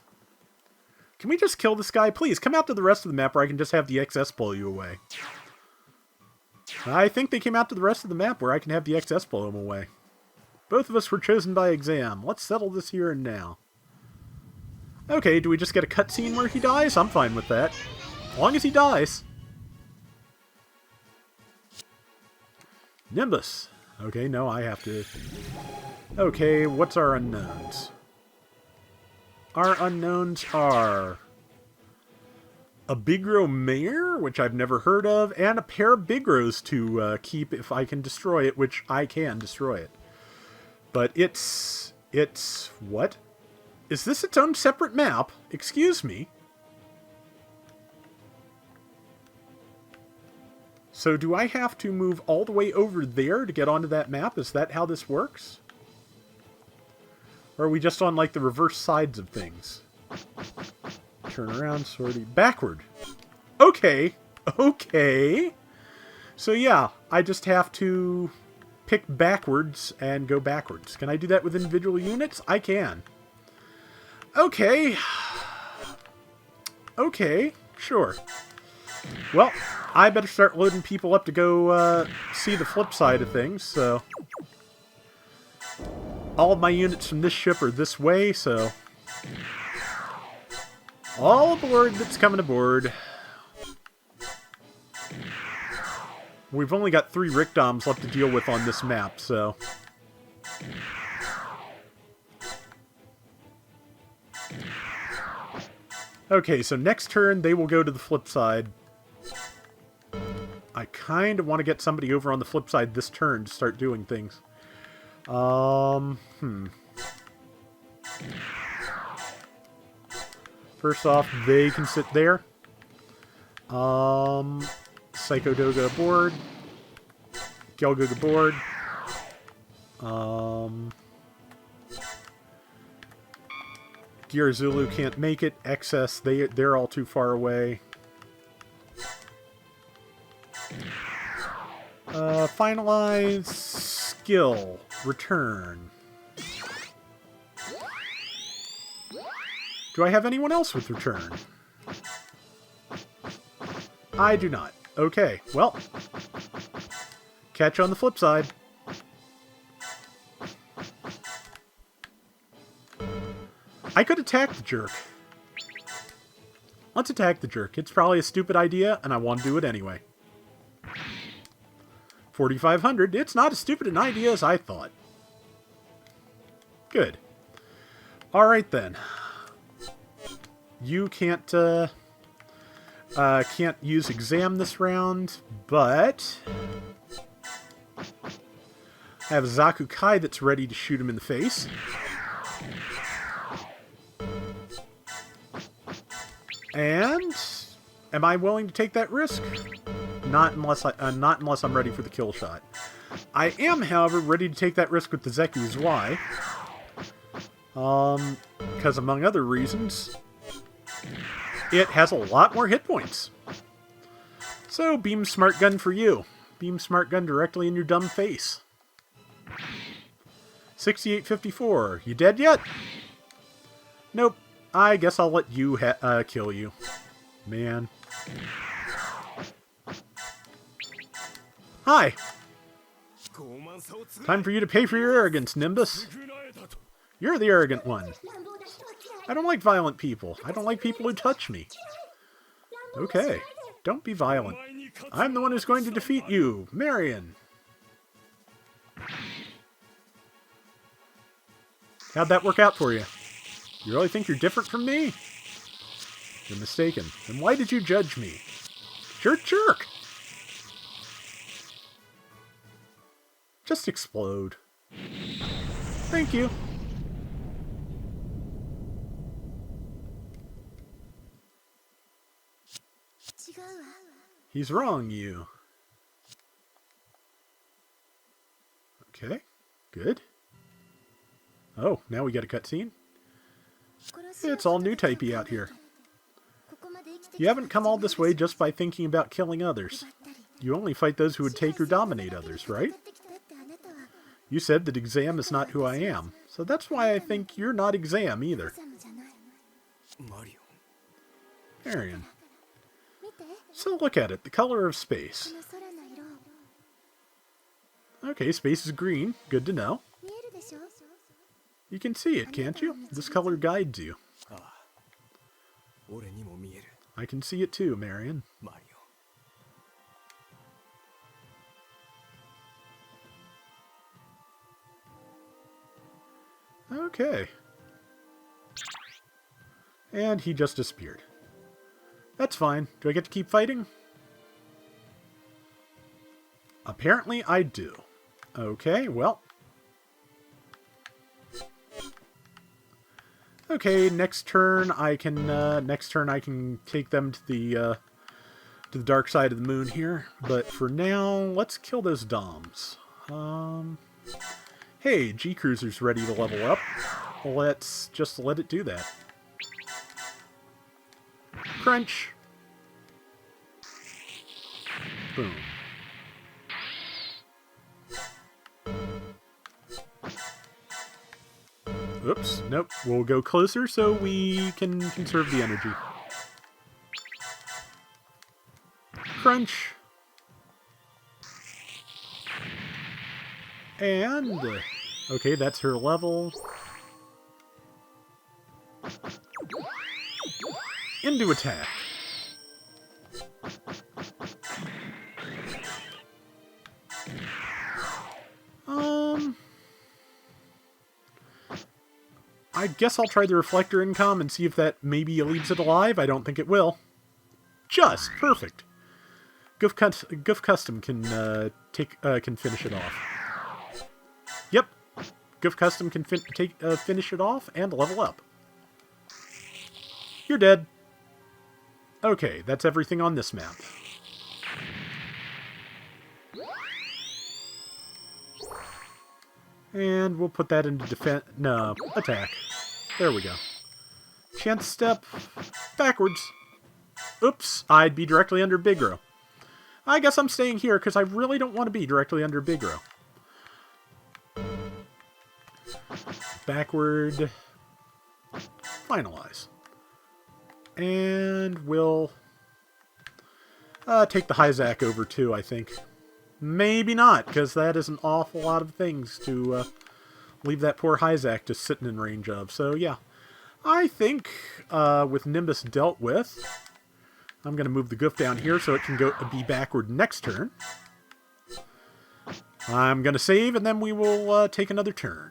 Can we just kill this guy? Please, come out to the rest of the map where I can just have the XS blow you away. I think they came out to the rest of the map where I can have the XS blow him away. Both of us were chosen by Exam. Let's settle this here and now. Okay, do we just get a cutscene where he dies? I'm fine with that. As long as he dies. Nimbus. Okay, no, I have to... Okay, what's our unknowns? Our unknowns are... a Bigro Mare, which I've never heard of, and a pair of Bigros to keep if I can destroy it, which I can destroy it. But it's what? Is this its own separate map? Excuse me. So do I have to move all the way over there to get onto that map? Is that how this works? Or are we just on, like, the reverse sides of things? Turn around, sortie. Backward. Okay. Okay. So, yeah, I just have to pick backwards and go backwards. Can I do that with individual units? I can. Okay. Okay. Sure. Well, I better start loading people up to go see the flip side of things, so... All of my units from this ship are this way, so... All aboard that's coming aboard. We've only got 3 Rickdoms left to deal with on this map, so... Okay, so next turn they will go to the flip side. I kind of want to get somebody over on the flip side this turn to start doing things. First off, they can sit there. Psycho Doga aboard. Gelgoga aboard. Gear Zulu can't make it. Excess, they're all too far away. Finalize. Skill. Return. Do I have anyone else with return? I do not. Okay, well. Catch on the flip side. I could attack the jerk. Let's attack the jerk. It's probably a stupid idea, and I want to do it anyway. 4,500. It's not as stupid an idea as I thought. Good. Alright then. You can't use exam this round, but... I have a Zaku Kai that's ready to shoot him in the face. And am I willing to take that risk? Not unless I'm ready for the kill shot. I am, however, ready to take that risk with the Zeku Zwei. Because among other reasons, it has a lot more hit points. So, beam smart gun for you. Beam smart gun directly in your dumb face. 6854. You dead yet? Nope. I guess I'll let you kill you. Man. Hi. Time for you to pay for your arrogance, Nimbus. You're the arrogant one. I don't like violent people. I don't like people who touch me. Okay. Don't be violent. I'm the one who's going to defeat you, Marion. How'd that work out for you? You really think you're different from me? You're mistaken. Then why did you judge me? You're a jerk! Just explode. Thank you. He's wrong, you. Okay, good. Oh, now we got a cutscene? It's all new typey out here. You haven't come all this way just by thinking about killing others. You only fight those who would take or dominate others, right? You said that Exam is not who I am, so that's why I think you're not Exam either. Marion. So look at it, the color of space. Okay, space is green. Good to know. You can see it, can't you? This color guides you. I can see it too, Marion. Okay. And he just disappeared. That's fine. Do I get to keep fighting? Apparently I do. Okay, well. Okay, next turn I can take them to the dark side of the moon here. But for now, let's kill those DOMs. Hey, G Cruiser's ready to level up. Let's just let it do that. Crunch. Boom. Oops, nope. We'll go closer so we can conserve the energy. Crunch. And... okay, that's her level. Into attack. I guess I'll try the reflector income and see if that maybe leaves it alive. I don't think it will. Just perfect. Goof Custom can finish it off. Yep, Goof Custom can finish it off and level up. You're dead. Okay, that's everything on this map. And we'll put that into defense. No, attack. There we go. Chance step. Backwards. Oops, I'd be directly under Bigro. I guess I'm staying here because I really don't want to be directly under Bigro. Backward. Finalize. And we'll take the Hyzak over too, I think. Maybe not, because that is an awful lot of things to leave that poor Hyzak just sitting in range of. So, yeah. I think, with Nimbus dealt with, I'm going to move the Goof down here so it can be backward next turn. I'm going to save, and then we will take another turn.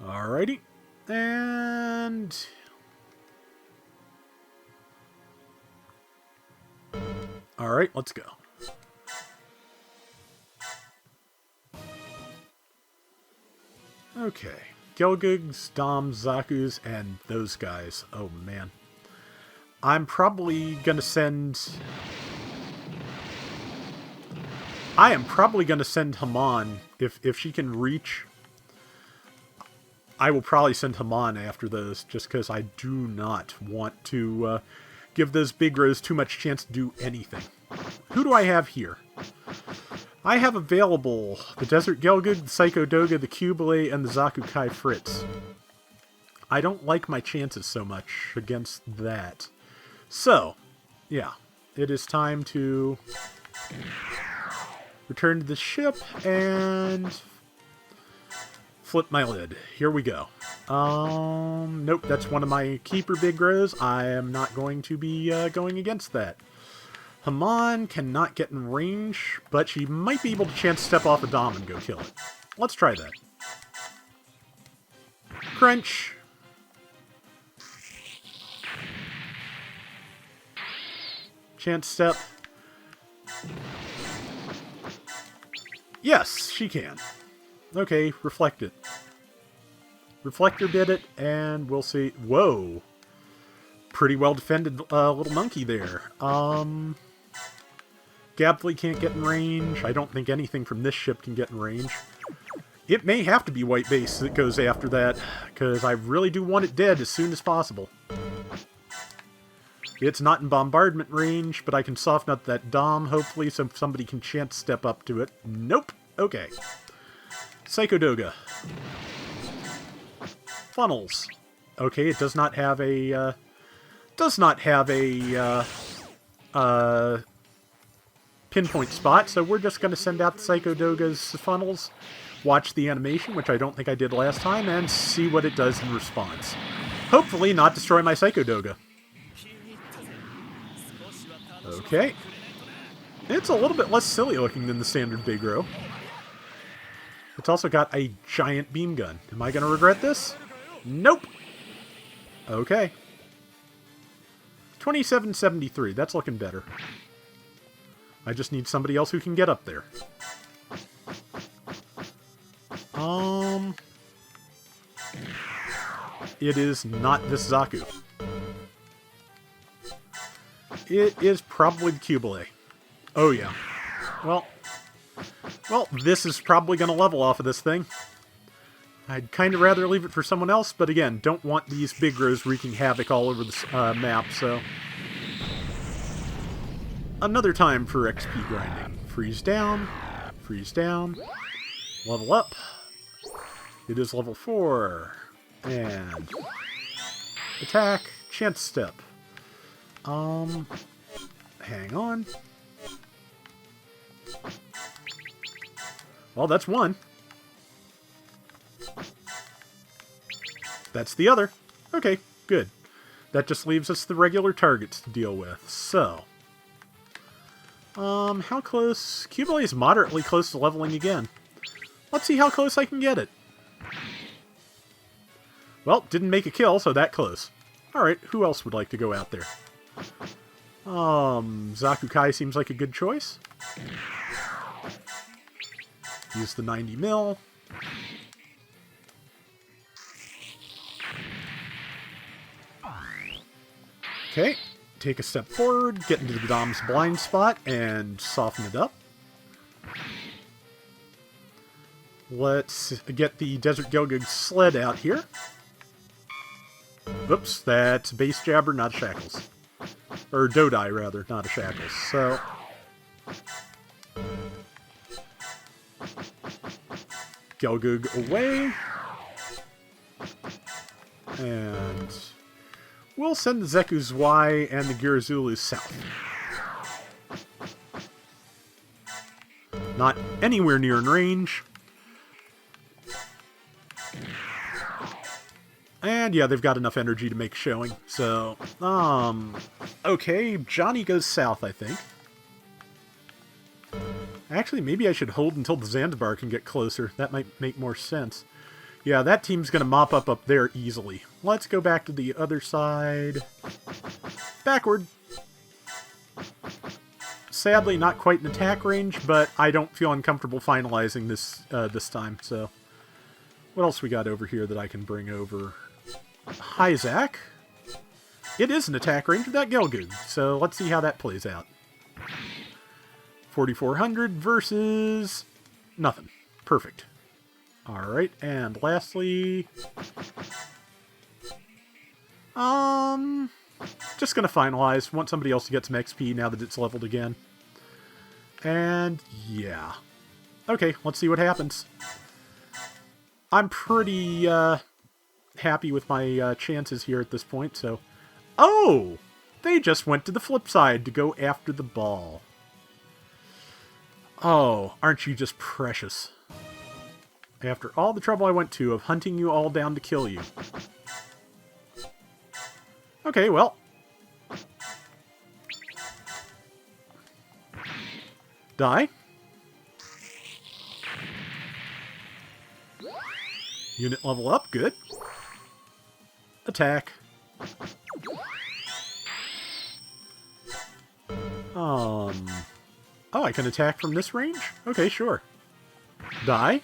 Alrighty. And... alright, let's go. Okay. Gelgugs, Doms, Zakus, and those guys. Oh, man. I'm probably gonna send... I am probably gonna send Haman, if she can reach... I will probably send Haman after those, just because I do not want to give those Bigros too much chance to do anything. Who do I have here? I have available the Desert Gelgug, the Psycho Doga, the Cubile, and the Zaku Kai Fritz. I don't like my chances so much against that. So, yeah, it is time to return to the ship and... flip my lid. Here we go. Nope, that's one of my keeper Bigros. I am not going to be going against that. Haman cannot get in range, but she might be able to chance step off a Dom and go kill it. Let's try that. Crunch. Chance step. Yes, she can. Okay, reflect it. Reflector did it, and we'll see. Whoa. Pretty well defended little monkey there. Gabflea can't get in range. I don't think anything from this ship can get in range. It may have to be white base that goes after that, because I really do want it dead as soon as possible. It's not in bombardment range, but I can soften up that Dom, hopefully, so somebody can chance step up to it. Nope. Okay. Psycho Doga. Funnels. Okay, it does not have a, pinpoint spot, so we're just going to send out the Psycho Doga's funnels, watch the animation, which I don't think I did last time, and see what it does in response. Hopefully not destroy my Psycho Doga. Okay. It's a little bit less silly looking than the standard Bigro. it's also got a giant beam gun. Am I going to regret this? Nope. Okay. 2773. That's looking better. I just need somebody else who can get up there. It is not this Zaku. It is probably the Cubile. Oh, yeah. Well, this is probably going to level off of this thing. I'd kind of rather leave it for someone else, but again, don't want these big rows wreaking havoc all over the map, so... Another time for XP grinding. Freeze down, level up. It is level 4. And... attack, chance step. Hang on. Well, that's one. That's the other. Okay, good. That just leaves us the regular targets to deal with. So, how close? Cubile is moderately close to leveling again. Let's see how close I can get it. Well, didn't make a kill, so that close. Alright, who else would like to go out there? Zaku Kai seems like a good choice. Use the 90 mil. Okay, take a step forward, get into the Dom's blind spot, and soften it up. Let's get the Desert Gelgug sled out here. Whoops, that's base jabber, not a shackles. Or Dodai, rather, not a shackles. So... Gelgug away. And... we'll send the Zeku Zwei and the Girazulu south. Not anywhere near in range. And yeah, they've got enough energy to make a showing. So, okay, Johnny goes south, I think. Actually, maybe I should hold until the Zanzibar can get closer. That might make more sense. Yeah, that team's going to mop up there easily. Let's go back to the other side. Backward. Sadly, not quite in attack range, but I don't feel uncomfortable finalizing this this time. So, what else we got over here that I can bring over? Hyzak. It is an attack range of that Gelgug, so let's see how that plays out. 4,400 versus nothing. Perfect. Alright, and lastly... just gonna finalize. Want somebody else to get some XP now that it's leveled again. And, yeah. Okay, let's see what happens. I'm pretty, happy with my, chances here at this point, so... Oh! They just went to the flip side to go after the ball. Oh, aren't you just precious? After all the trouble I went to of hunting you all down to kill you. Okay, well. Die. Unit level up, good. Attack. Oh, I can attack from this range? Okay, sure. Die.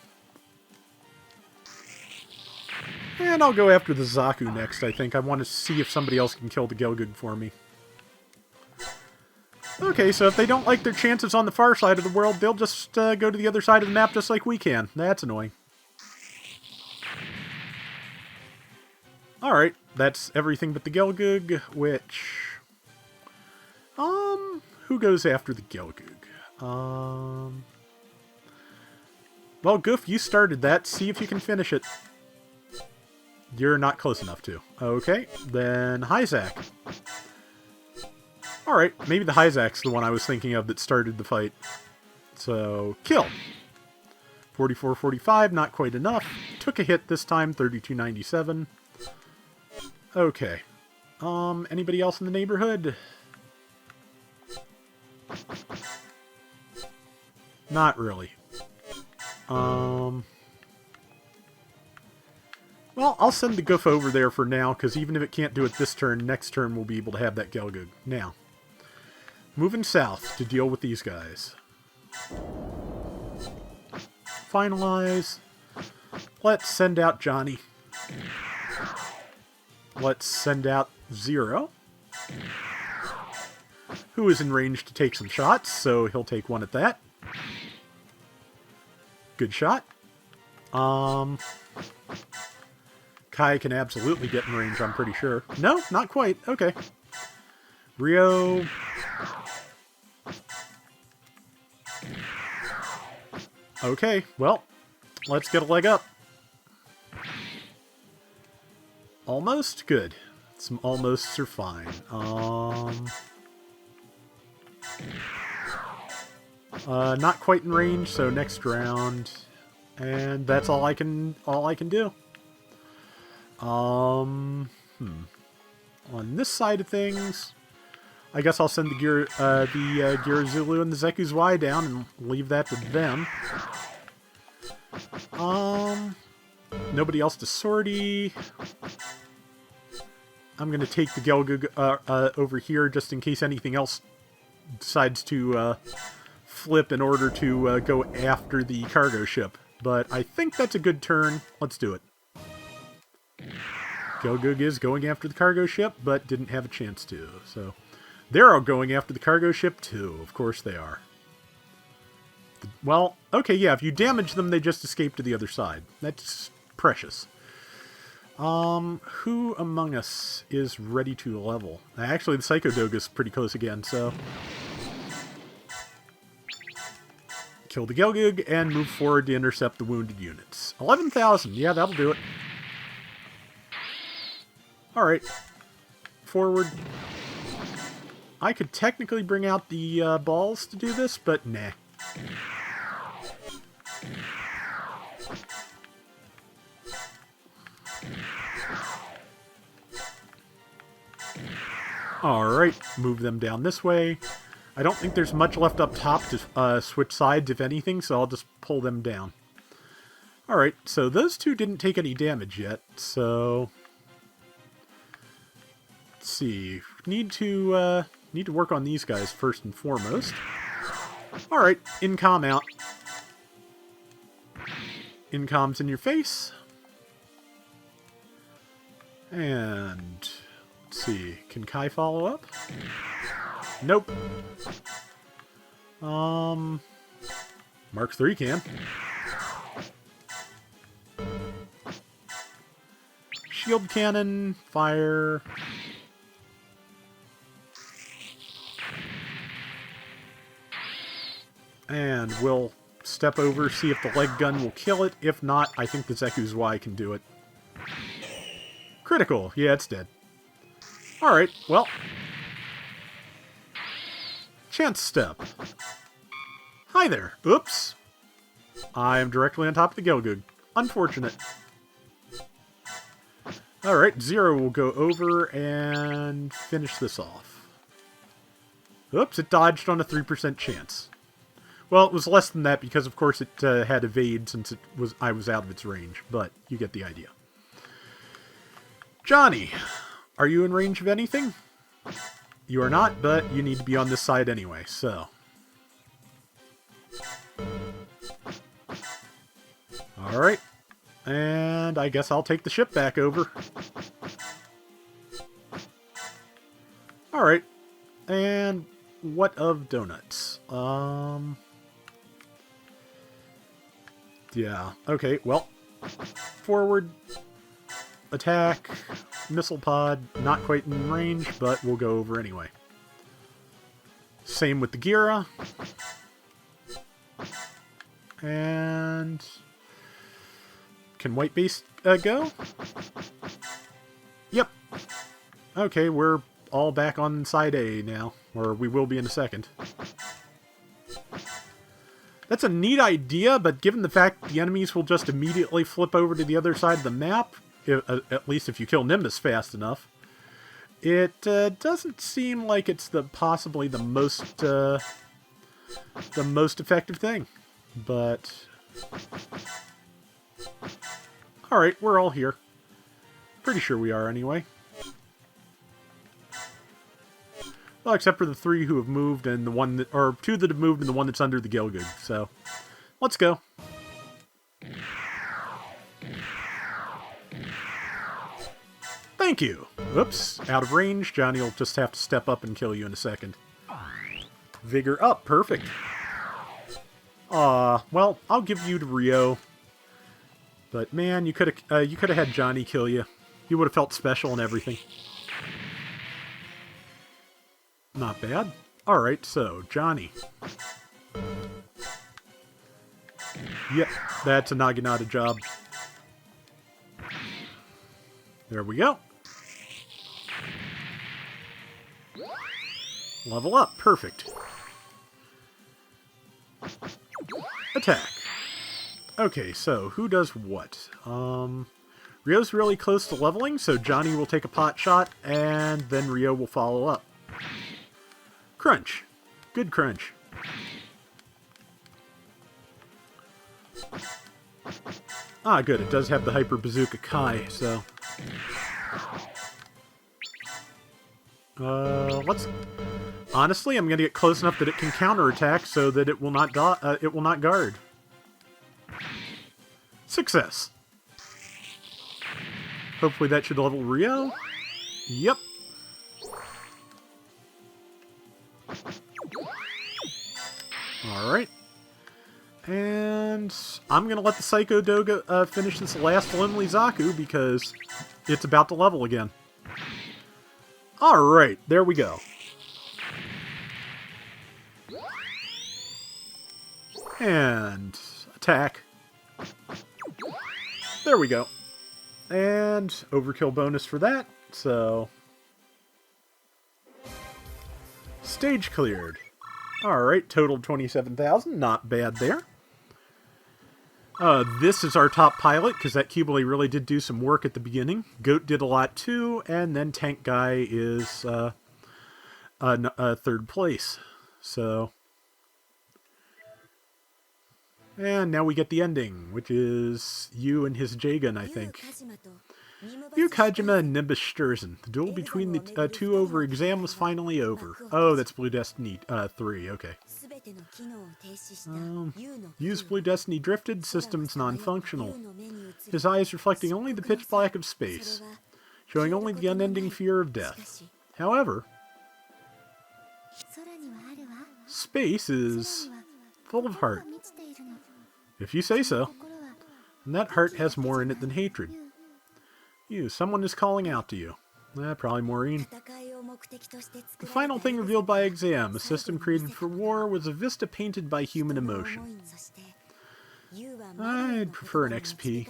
And I'll go after the Zaku next, I think. I want to see if somebody else can kill the Gelgug for me. Okay, so if they don't like their chances on the far side of the world, they'll just go to the other side of the map just like we can. That's annoying. Alright, that's everything but the Gelgug, which... who goes after the Gelgug? Well, Goof, you started that. See if you can finish it. You're not close enough to. Okay, then Hyzak. Alright, maybe the Hyzak's the one I was thinking of that started the fight. So, kill. 44-45, not quite enough. Took a hit this time, 32-97. Okay. Anybody else in the neighborhood? Not really. Well, I'll send the Goof over there for now, because even if it can't do it this turn, next turn we'll be able to have that Gelgoog. Now, moving south to deal with these guys. Finalize. Let's send out Johnny. Let's send out Zero, who is in range to take some shots, so he'll take one at that. Good shot. Kai can absolutely get in range, I'm pretty sure. No, not quite. Okay. Rio. Okay, well, let's get a leg up. Almost? Good. Some almosts are fine. Not quite in range, so next round. And that's all I can do. On this side of things, I guess I'll send the Girazulu and the Zeku's Y down and leave that to them. Nobody else to sortie. I'm going to take the Gelgoog over here just in case anything else decides to flip in order to go after the cargo ship. But I think that's a good turn. Let's do it. Gelgoog is going after the cargo ship, but didn't have a chance to. So they're all going after the cargo ship too. Of course they are. Well, okay, yeah, if you damage them, they just escape to the other side. That's precious. Who among us is ready to level? Actually, the Psycho Doga is pretty close again, so... Kill the Gelgoog and move forward to intercept the wounded units. 11,000, yeah, that'll do it. Alright. Forward. I could technically bring out the balls to do this, but nah. Alright, move them down this way. I don't think there's much left up top to switch sides, if anything, so I'll just pull them down. Alright, so those two didn't take any damage yet, so... Let's see. Need to work on these guys first and foremost. Alright, incom out. Incom's in your face. And... Let's see. Can Kai follow up? Nope. Mark III can. Shield cannon, fire. And we'll step over, see if the leg gun will kill it. If not, I think the Zeku's Y can do it. Critical. Yeah, it's dead. Alright, well. Chance step. Hi there. Oops. I am directly on top of the Gelgoog. Unfortunate. Alright, Zero will go over and finish this off. Oops, it dodged on a 3% chance. Well, it was less than that because, of course, it had evade since I was out of its range, but you get the idea. Johnny, are you in range of anything? You are not, but you need to be on this side anyway, so... Alright. And I guess I'll take the ship back over. Alright. And what of donuts? Yeah. Okay, well. Forward. Attack. Missile pod. Not quite in range, but we'll go over anyway. Same with the Gira. And... Can white base go? Yep. Okay, we're all back on side A now. Or we will be in a second. That's a neat idea, but given the fact the enemies will just immediately flip over to the other side of the map, at least if you kill Nimbus fast enough, it doesn't seem like it's possibly the most effective thing. But... Alright, we're all here. Pretty sure we are, anyway. Well, except for the 3 who have moved and the one that... Or 2 that have moved and the one that's under the Gilgud. So, let's go. Thank you. Oops, out of range. Johnny will just have to step up and kill you in a second. Vigor up. Perfect. Well, I'll give you to Rio. But man, you could have had Johnny kill you. He would have felt special and everything. Not bad. Alright, so, Johnny. Yep, that's a Naginata job. There we go. Level up. Perfect. Attack. Okay, so, who does what? Ryo's really close to leveling, so Johnny will take a pot shot, and then Ryo will follow up. Crunch. Good crunch. Ah, good. It does have the Hyper Bazooka Kai, so... let's... Honestly, I'm gonna get close enough that it can counterattack so that it will not guard. Success. Hopefully that should level Rio. Yep. Alright. And I'm going to let the Psycho Doga finish this last Lonely Zaku because it's about to level again. Alright, there we go. And attack. There we go. And overkill bonus for that, so... Stage cleared. Alright, total 27,000. Not bad there. This is our top pilot, because that Keyblade really did do some work at the beginning. Goat did a lot too, and then Tank Guy is third place. So... And now we get the ending, which is you and his J-Gun, I think. Yu Kajima and Nimbus Sturzen. The duel between the two over exam was finally over. Oh, that's Blue Destiny 3, okay. Yu's Blue Destiny drifted, systems non-functional. His eyes reflecting only the pitch black of space, showing only the unending fear of death. However, space is full of heart. If you say so. And that heart has more in it than hatred. You, someone is calling out to you. Probably Maureen. The final thing revealed by Exam, a system created for war, was a vista painted by human emotion. I'd prefer an XP.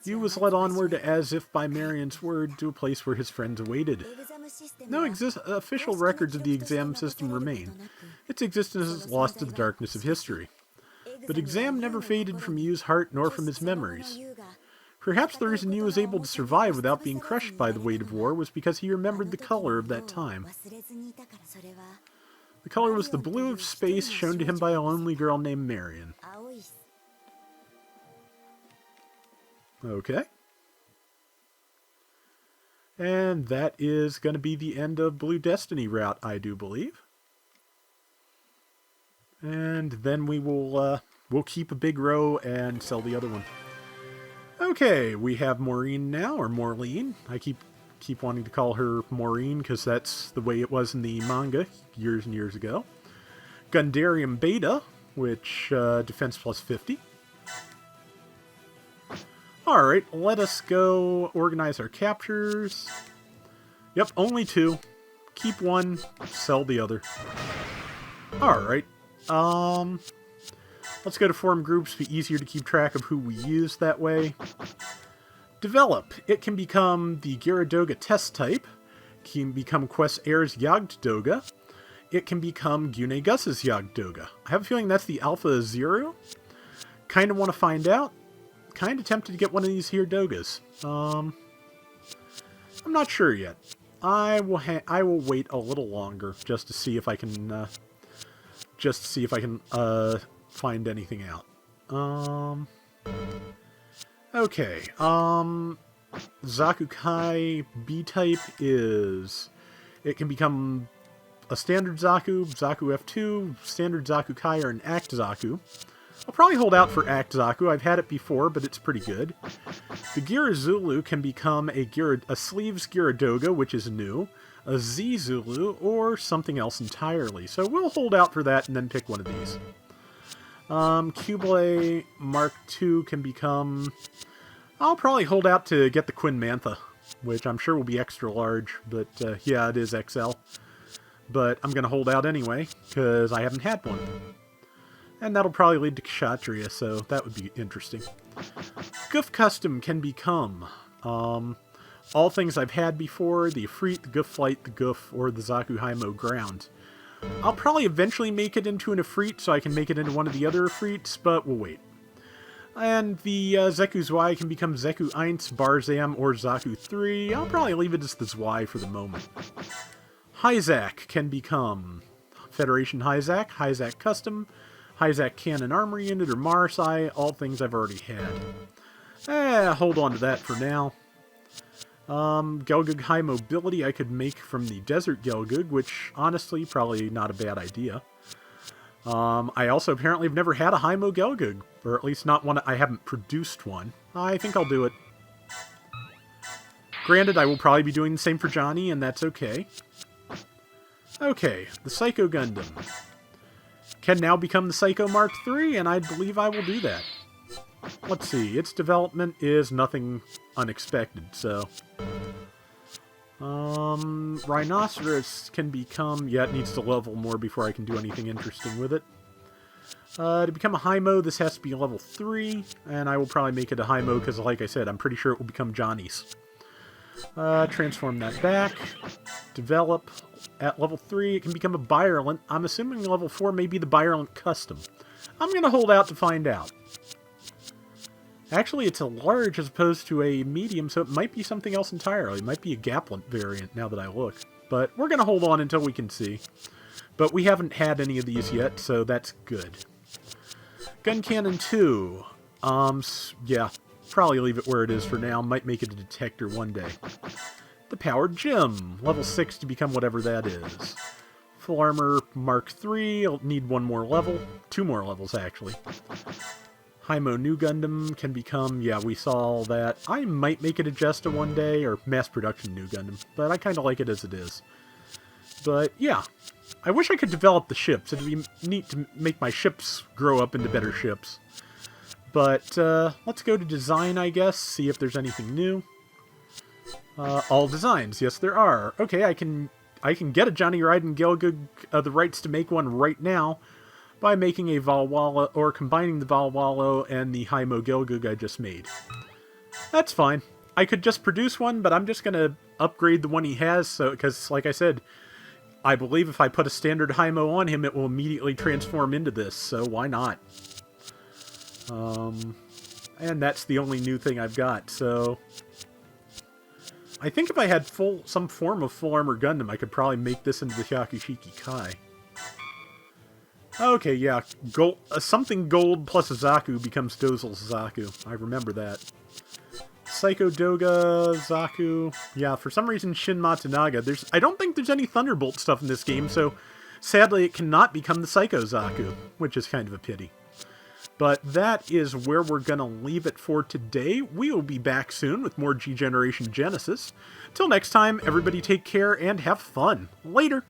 Yu was led onward as if by Marion's word to a place where his friends awaited. No official records of the exam system remain. Its existence is lost to the darkness of history. But Exam never faded from Yu's heart nor from his memories. Perhaps the reason Yu was able to survive without being crushed by the weight of war was because he remembered the color of that time. The color was the blue of space shown to him by a lonely girl named Marion. Okay. And that is going to be the end of Blue Destiny route, I do believe. And then we will we'll keep a big row and sell the other one. Okay, we have Maureen now, or Maureen. I keep wanting to call her Maureen because that's the way it was in the manga years and years ago. Gundarium Beta, which defense plus 50. Alright, let us go organize our captures. Yep, only 2. Keep 1, sell the other. Alright. Let's go to form groups, be easier to keep track of who we use that way. Develop. It can become the Gyaradoga test type. Can become Quest Air's Yagdoga. It can become Gune Gus's Yagdoga. I have a feeling that's the Alpha Zero. Kind of want to find out. Kind of tempted to get one of these here Dogas. I'm not sure yet. I will wait a little longer just to see if I can find anything out. Okay. Zaku Kai B-type is... It can become a standard Zaku, Zaku F2, standard Zaku Kai, or an Act Zaku. I'll probably hold out for Act Zaku. I've had it before, but it's pretty good. The Gira Zulu can become a Sleeves Gyaradoga, which is new, a Z Zulu, or something else entirely. So we'll hold out for that and then pick one of these. Cublé Mark II can become... I'll probably hold out to get the Quinn Mantha, which I'm sure will be extra large, but yeah, it is XL. But I'm going to hold out anyway, because I haven't had one. And that'll probably lead to Kshatriya, so that would be interesting. Goof Custom can become all things I've had before, the Ifrit, the Goof Flight, the Goof, or the Zaku Haimo Ground. I'll probably eventually make it into an Ifrit, so I can make it into one of the other Ifrits, but we'll wait. And the Zeku Zwei can become Zeku 1, Barzam, or Zaku 3. I'll probably leave it as the Zwei for the moment. Hyzak can become Federation Hyzak, Hyzak Custom, Hyzak Cannon Armor Unit, or Marsai, all things I've already had. Hold on to that for now. Gelgug High Mobility I could make from the Desert Gelgug, which, honestly, probably not a bad idea. I also apparently have never had a High-Mo Gelgug, or at least not one. I haven't produced one. I think I'll do it. Granted, I will probably be doing the same for Johnny, and that's okay. Okay, the Psycho Gundam can now become the Psycho Mark III, and I believe I will do that. Let's see, its development is nothing unexpected, so... Rhinoceros can become... Yeah, it needs to level more before I can do anything interesting with it. To become a High-Mo, this has to be level 3, and I will probably make it a High-Mo because, like I said, I'm pretty sure it will become Johnny's. Transform that back. Develop. At level 3, it can become a Byrlant. I'm assuming level 4 may be the Byrlant Custom. I'm going to hold out to find out. Actually, it's a large as opposed to a medium, so it might be something else entirely. It might be a Gaplant variant, now that I look. But we're going to hold on until we can see. But we haven't had any of these yet, so that's good. Gun Cannon 2. Yeah, probably leave it where it is for now. Might make it a detector one day. The Powered Gym. Level 6 to become whatever that is. Full Armor Mark III. I'll need one more level. 2 more levels, actually. Haimo New Gundam can become... Yeah, we saw all that. I might make it a Jesta one day, or mass production New Gundam. But I kind of like it as it is. But, yeah. I wish I could develop the ships. It'd be neat to make my ships grow up into better ships. But, let's go to design, I guess. See if there's anything new. All designs. Yes, there are. Okay, I can get a Johnny Raiden Gelgug the rights to make one right now by making a Valwala, or combining the Valwalo and the Haimo Gelgug I just made. That's fine. I could just produce one, but I'm just going to upgrade the one he has, so because, like I said, I believe if I put a standard Haimo on him, it will immediately transform into this, so why not? And that's the only new thing I've got, so... I think if I had some form of Full Armor Gundam, I could probably make this into the Hyakushiki Kai. Okay, yeah. Something gold plus a Zaku becomes Dozel's Zaku. I remember that. Psycho Doga, Zaku... Yeah, for some reason Shin Matsunaga. I don't think there's any Thunderbolt stuff in this game, so sadly it cannot become the Psycho Zaku, which is kind of a pity. But that is where we're going to leave it for today. We will be back soon with more G Generation Genesis. Till next time, everybody take care and have fun. Later!